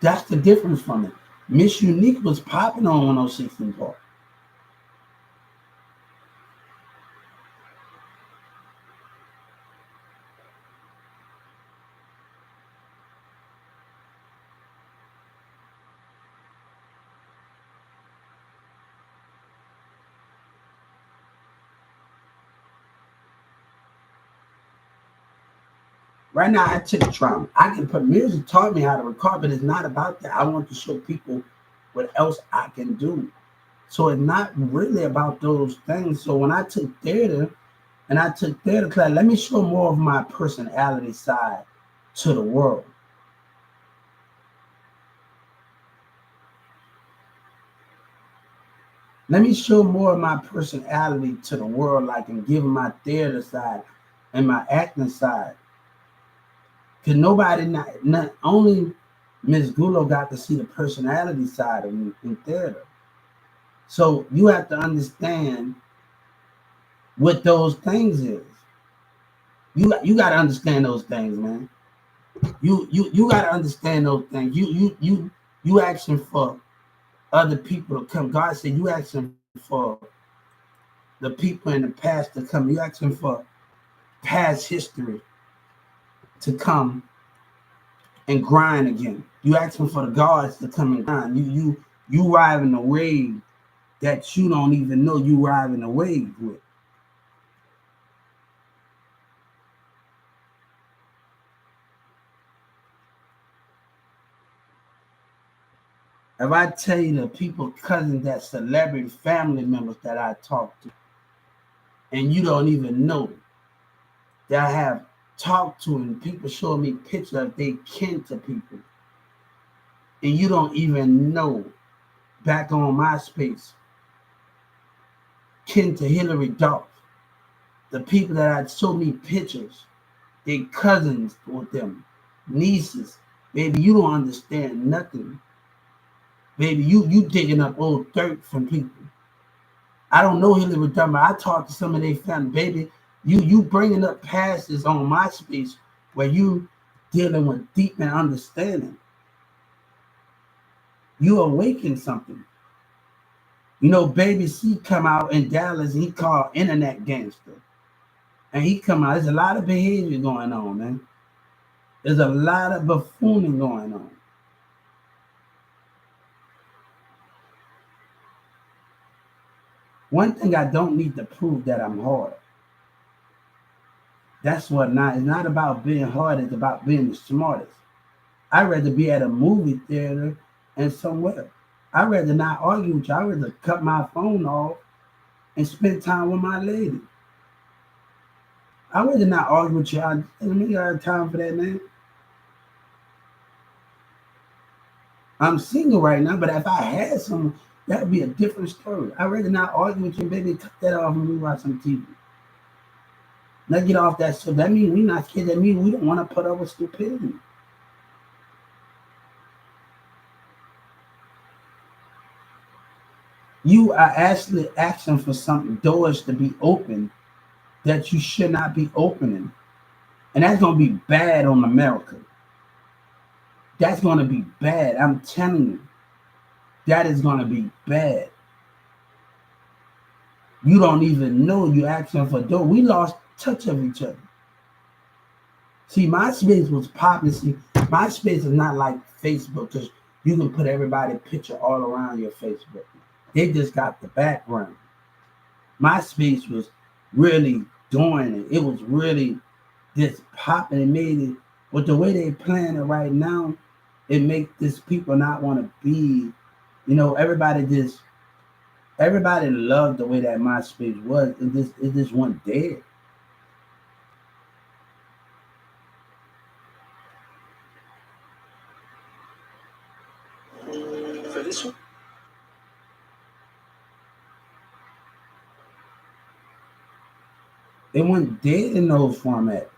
That's the difference from it. Miss Unique was popping on 106 in Park. Right now, I took trauma. I can put music taught me how to record, but it's not about that. I want to show people what else I can do. So it's not really about those things. So when I took theater class, let me show more of my personality side to the world. Let me show more of my personality to the world, like and give my theater side and my acting side. Because nobody, not only Miss Gulo got to see the personality side of me in theater. So you have to understand what those things is. You got to understand those things, man. You got to understand those things. You asking for other people to come. God said you asking for the people in the past to come. You asking for past history to come and grind again. You asking for the gods to come and grind. You riding a wave that you don't even know you riding a wave with. If I tell you the people, cousins, that celebrity family members that I talk to, and you don't even know that I have talked to, and people show me pictures of they kin to people, and you don't even know, back on MySpace, kin to Hillary Duff, the people that I show me pictures, they cousins with them, nieces. Baby, you don't understand nothing. Baby, you digging up old dirt from people. I don't know Hillary Duff, but I talked to some of their family. Baby, you bringing up passes on MySpace where you dealing with deep and understanding. You awaken something. You know, Baby C come out in Dallas, he called internet gangster. And he come out, there's a lot of behavior going on, man. There's a lot of buffooning going on. One thing I don't need to prove that I'm hard. That's what not. It's not about being hard. It's about being the smartest. I'd rather be at a movie theater and somewhere. I'd rather not argue with you. I'd rather cut my phone off and spend time with my lady. I'd rather not argue with you. I got time for that, man. I'm single right now, but if I had someone, that'd be a different story. I'd rather not argue with you, baby. Cut that off and we watch some TV. Let's get off that stuff. That means we're not kids. That means we don't want to put up with stupidity. You are actually asking for something, doors to be open that you should not be opening. And that's going to be bad on America. That's going to be bad. I'm telling you. That is going to be bad. You don't even know you asking for door. We lost touch of each other. See, MySpace was popping. See, MySpace is not like Facebook because you can put everybody's picture all around your Facebook. They just got the background. MySpace was really doing it. It was really just popping and made it. But the way they plan it right now, it makes this people not want to be. Everybody loved the way that MySpace was. It just went dead.
For this one,
It went dead in those formats.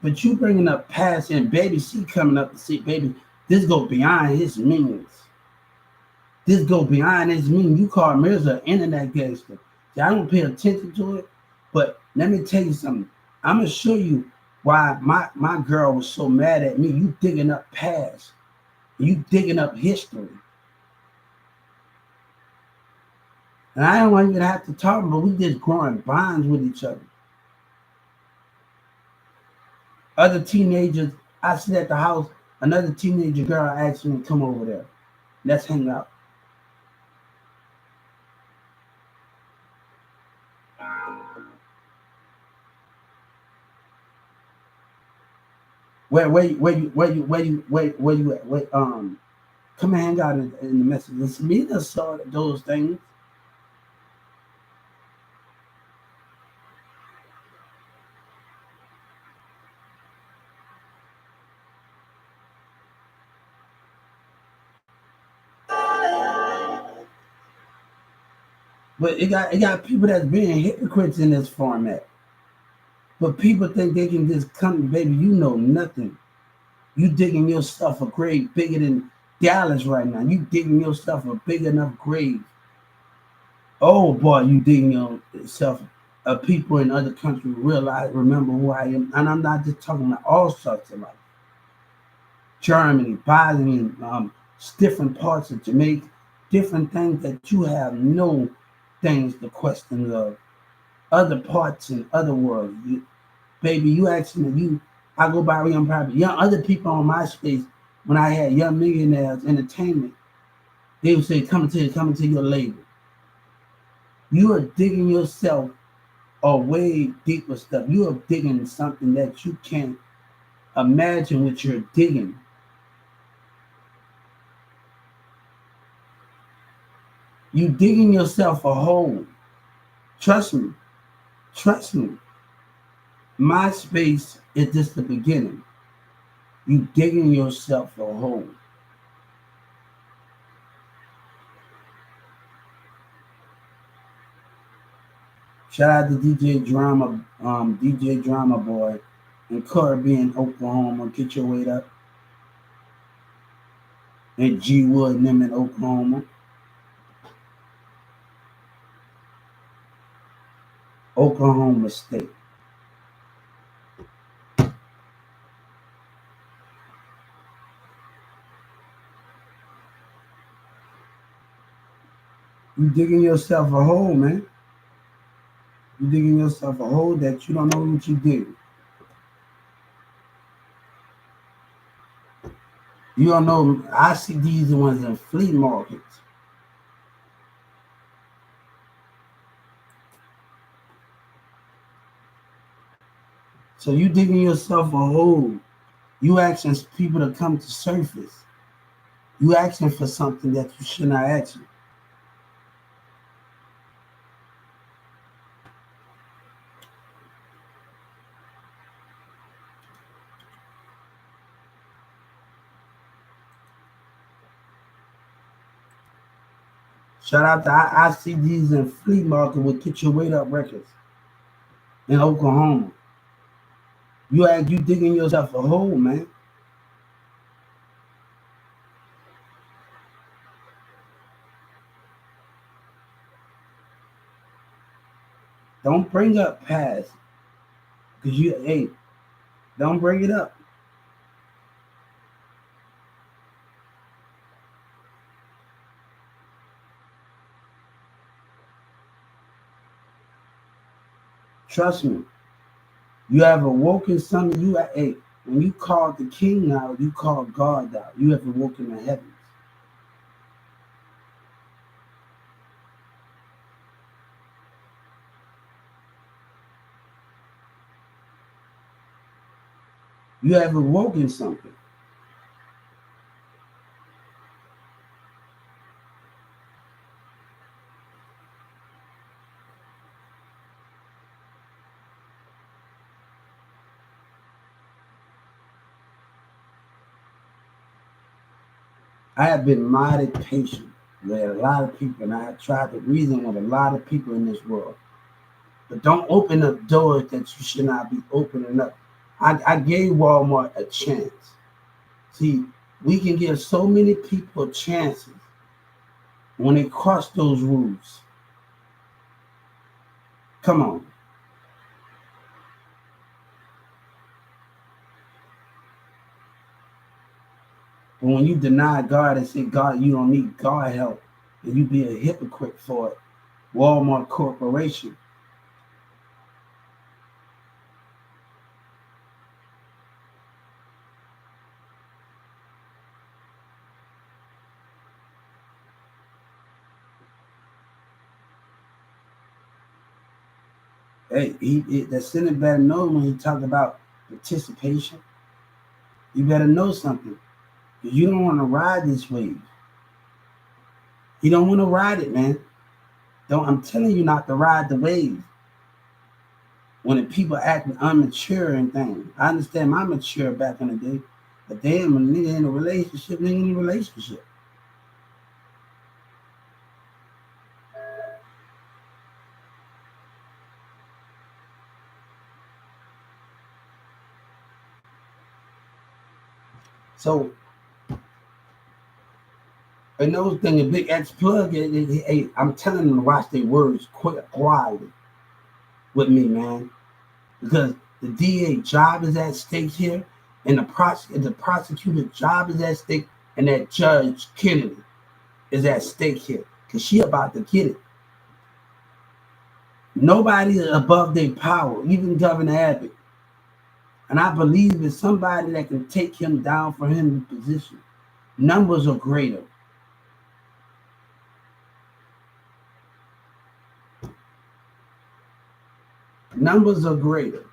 But you bringing up past and baby, she coming up to see, baby, this go beyond his means. This go beyond his means. You call Mirza an internet gangster. See, I don't pay attention to it, but let me tell you something. I'm gonna show you why my girl was so mad at me. You digging up past. You digging up history. And I don't even have to talk, but we just growing bonds with each other. Other teenagers, I sit at the house, another teenager girl asked me to come over there. Let's hang out. Where you at? Come and hang out in the message. It's me that saw those things. But it got people that's being hypocrites in this format. But people think they can just come, baby. You know nothing. You digging yourself a grave bigger than Dallas right now. You digging yourself a big enough grave. Oh boy, you digging yourself. People in other countries realize, remember who I am, and I'm not just talking about all sorts of like Germany, Bosnia, different parts of Jamaica, different things that you have no things to question of. Other parts in other worlds, baby, you asking me, I go by young private, young other people on MySpace when I had Young Millionaires Entertainment, they would say, come to your label. You are digging yourself a way deeper stuff. You are digging something that you can't imagine what you're digging. You digging yourself a hole. Trust me. Trust me. MySpace is just the beginning. You digging yourself a hole. Shout out to DJ Drama Boy in Caribbean, Oklahoma. Get your weight up. And G Wood and them in Oklahoma. Oklahoma State. You digging yourself a hole, man. You digging yourself a hole that you don't know what you did. You don't know. I see these ones in flea markets. So you digging yourself a hole. You asking people to come to surface. You asking for something that you should not ask for. Shout out to ICDs and Flea Market with Get Your Weight Up Records in Oklahoma. You digging yourself a hole, man. Don't bring up past. Cause don't bring it up. Trust me. You have awoken something. When you call the king out, you call God out. You have awoken the heavens. You have awoken something. I have been mighty patient with a lot of people, and I have tried to reason with a lot of people in this world. But don't open up doors that you should not be opening up. I gave Walmart a chance. See, we can give so many people chances when they cross those rules. Come on. But when you deny God and say, God, you don't need God help, and you be a hypocrite for it, Walmart Corporation. Hey, the Senate better know when he talked about participation. You better know something. You don't want to ride this wave. You don't want to ride it, man. Don't. I'm telling you not to ride the wave. When the people acting immature and things. I understand my mature back in the day, but damn, a nigga in a relationship, nigga in a relationship. So, another thing, a big X plug, hey, I'm telling them to watch their words quietly with me, man. Because the DA job is at stake here, and the prosecutor job is at stake, and that Judge Kennedy is at stake here. Because she about to get it. Nobody is above their power, even Governor Abbott. And I believe it's somebody that can take him down for him in position. Numbers are greater. Numbers are greater.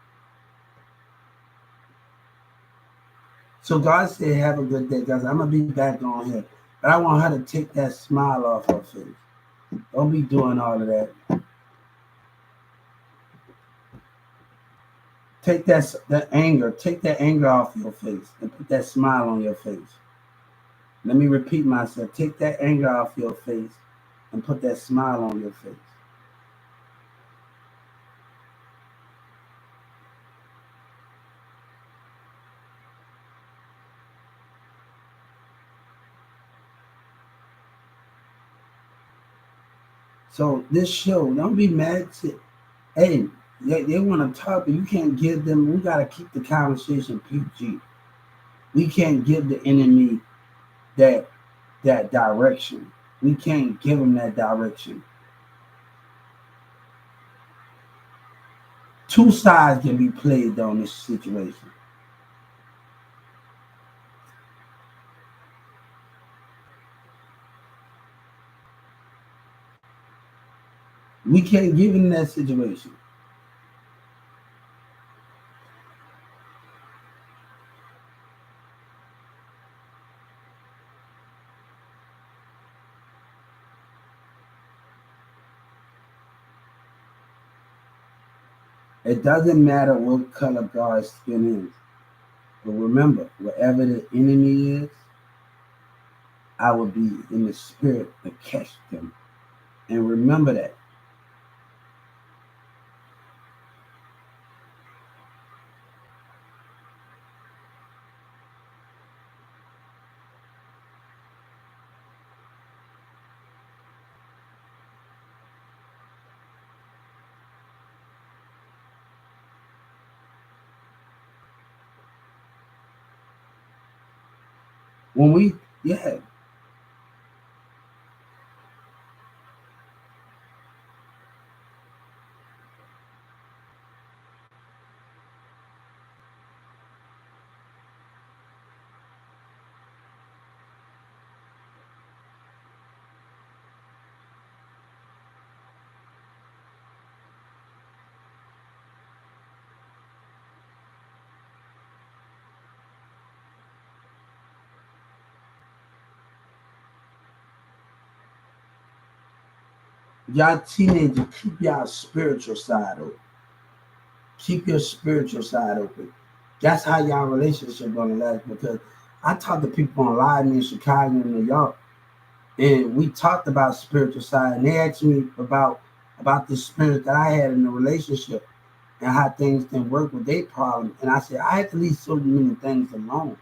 So God said, have a good day, guys. I'm going to be back on here. But I want her to take that smile off her face. Don't be doing all of that. Take that anger off your face and put that smile on your face. Let me repeat myself. Take that anger off your face and put that smile on your face. So this show, don't be mad. Hey, they want to talk, but you can't give them. We got to keep the conversation PG. We can't give the enemy that direction. We can't give them that direction. Two sides can be played on this situation. We can't give them that situation. It doesn't matter what color God's skin is. But remember, wherever the enemy is, I will be in the spirit to catch them. And remember that. When we, yeah, Y'all teenagers, keep y'all spiritual side open. Keep your spiritual side open. That's how y'all relationship gonna last. Because I talk to people online in Chicago and New York, and we talked about spiritual side, and they asked me about the spirit that I had in the relationship and how things didn't work with their problem. And I said I had to leave so many things alone.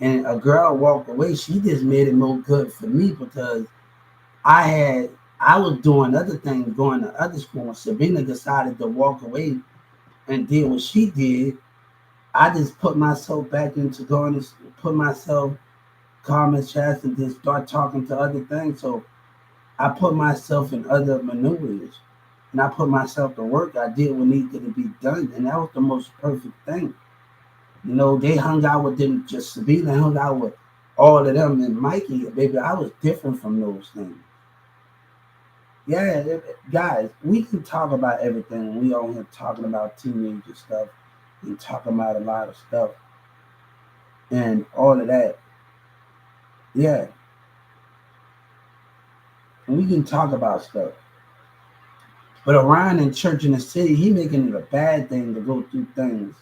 And a girl walked away. She just made it more good for me because I was doing other things, going to other school. When Sabina decided to walk away and did what she did, I just put myself back into going to put myself calm and chest and just start talking to other things. So I put myself in other maneuvers and I put myself to work. I did what needed to be done, and that was the most perfect thing. You know, they hung out with them, just Sabina hung out with all of them and Mikey. Baby, I was different from those things. Yeah, guys, we can talk about everything. We on here talking about teenager stuff and talking about a lot of stuff and all of that. Yeah, and we can talk about stuff. But around in church in the city, he making it a bad thing to go through things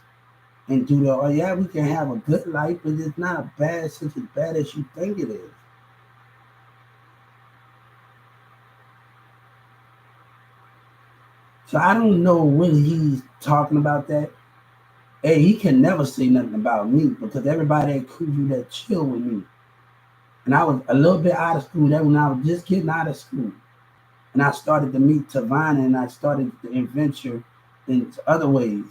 and do the. Oh yeah, we can have a good life, but it's not bad such as bad as you think it is. So I don't know when he's talking about that. Hey, he can never say nothing about me because everybody at Crew that chill with me. And I was a little bit out of school. That when I was just getting out of school. And I started to meet Tavana and I started to adventure in other ways.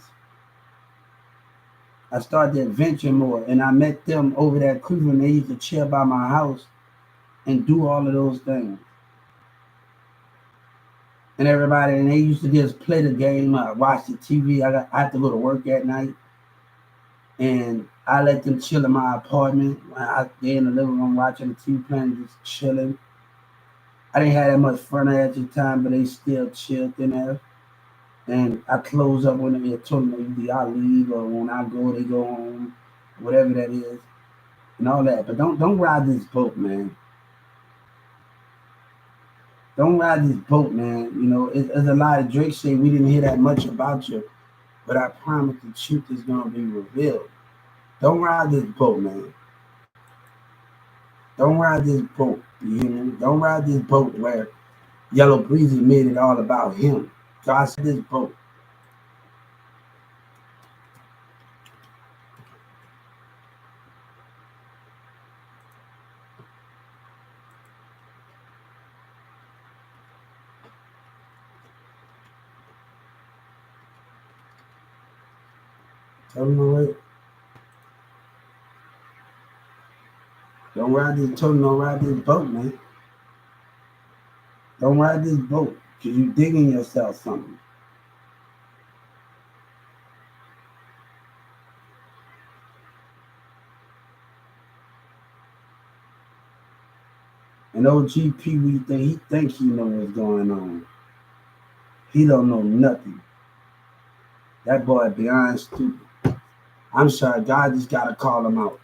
I started to adventure more and I met them over there at Cleveland. They used to chill by my house and do all of those things. And everybody, and they used to just play the game, watch the TV. I had to go to work at night and I let them chill in my apartment. They in the living room watching the TV playing, just chilling. I didn't have that much fun at the time, but they still chilled in there. And I close up when they told me either I leave or when I go, they go home, whatever that is, and all that. But don't ride this boat, man. Don't ride this boat, man. You know, it's a lot of Drake say we didn't hear that much about you, but I promise the truth is gonna be revealed. Don't ride this boat, man. Don't ride this boat. You hear me? Don't ride this boat where Yellow Breezy made it all about him. God said this boat. Tell him right. Don't ride this boat, man. Don't ride this boat because you digging yourself something. And OGP, he think he know what's going on. He don't know nothing. That boy beyond stupid. I'm sorry, God just gotta call him out.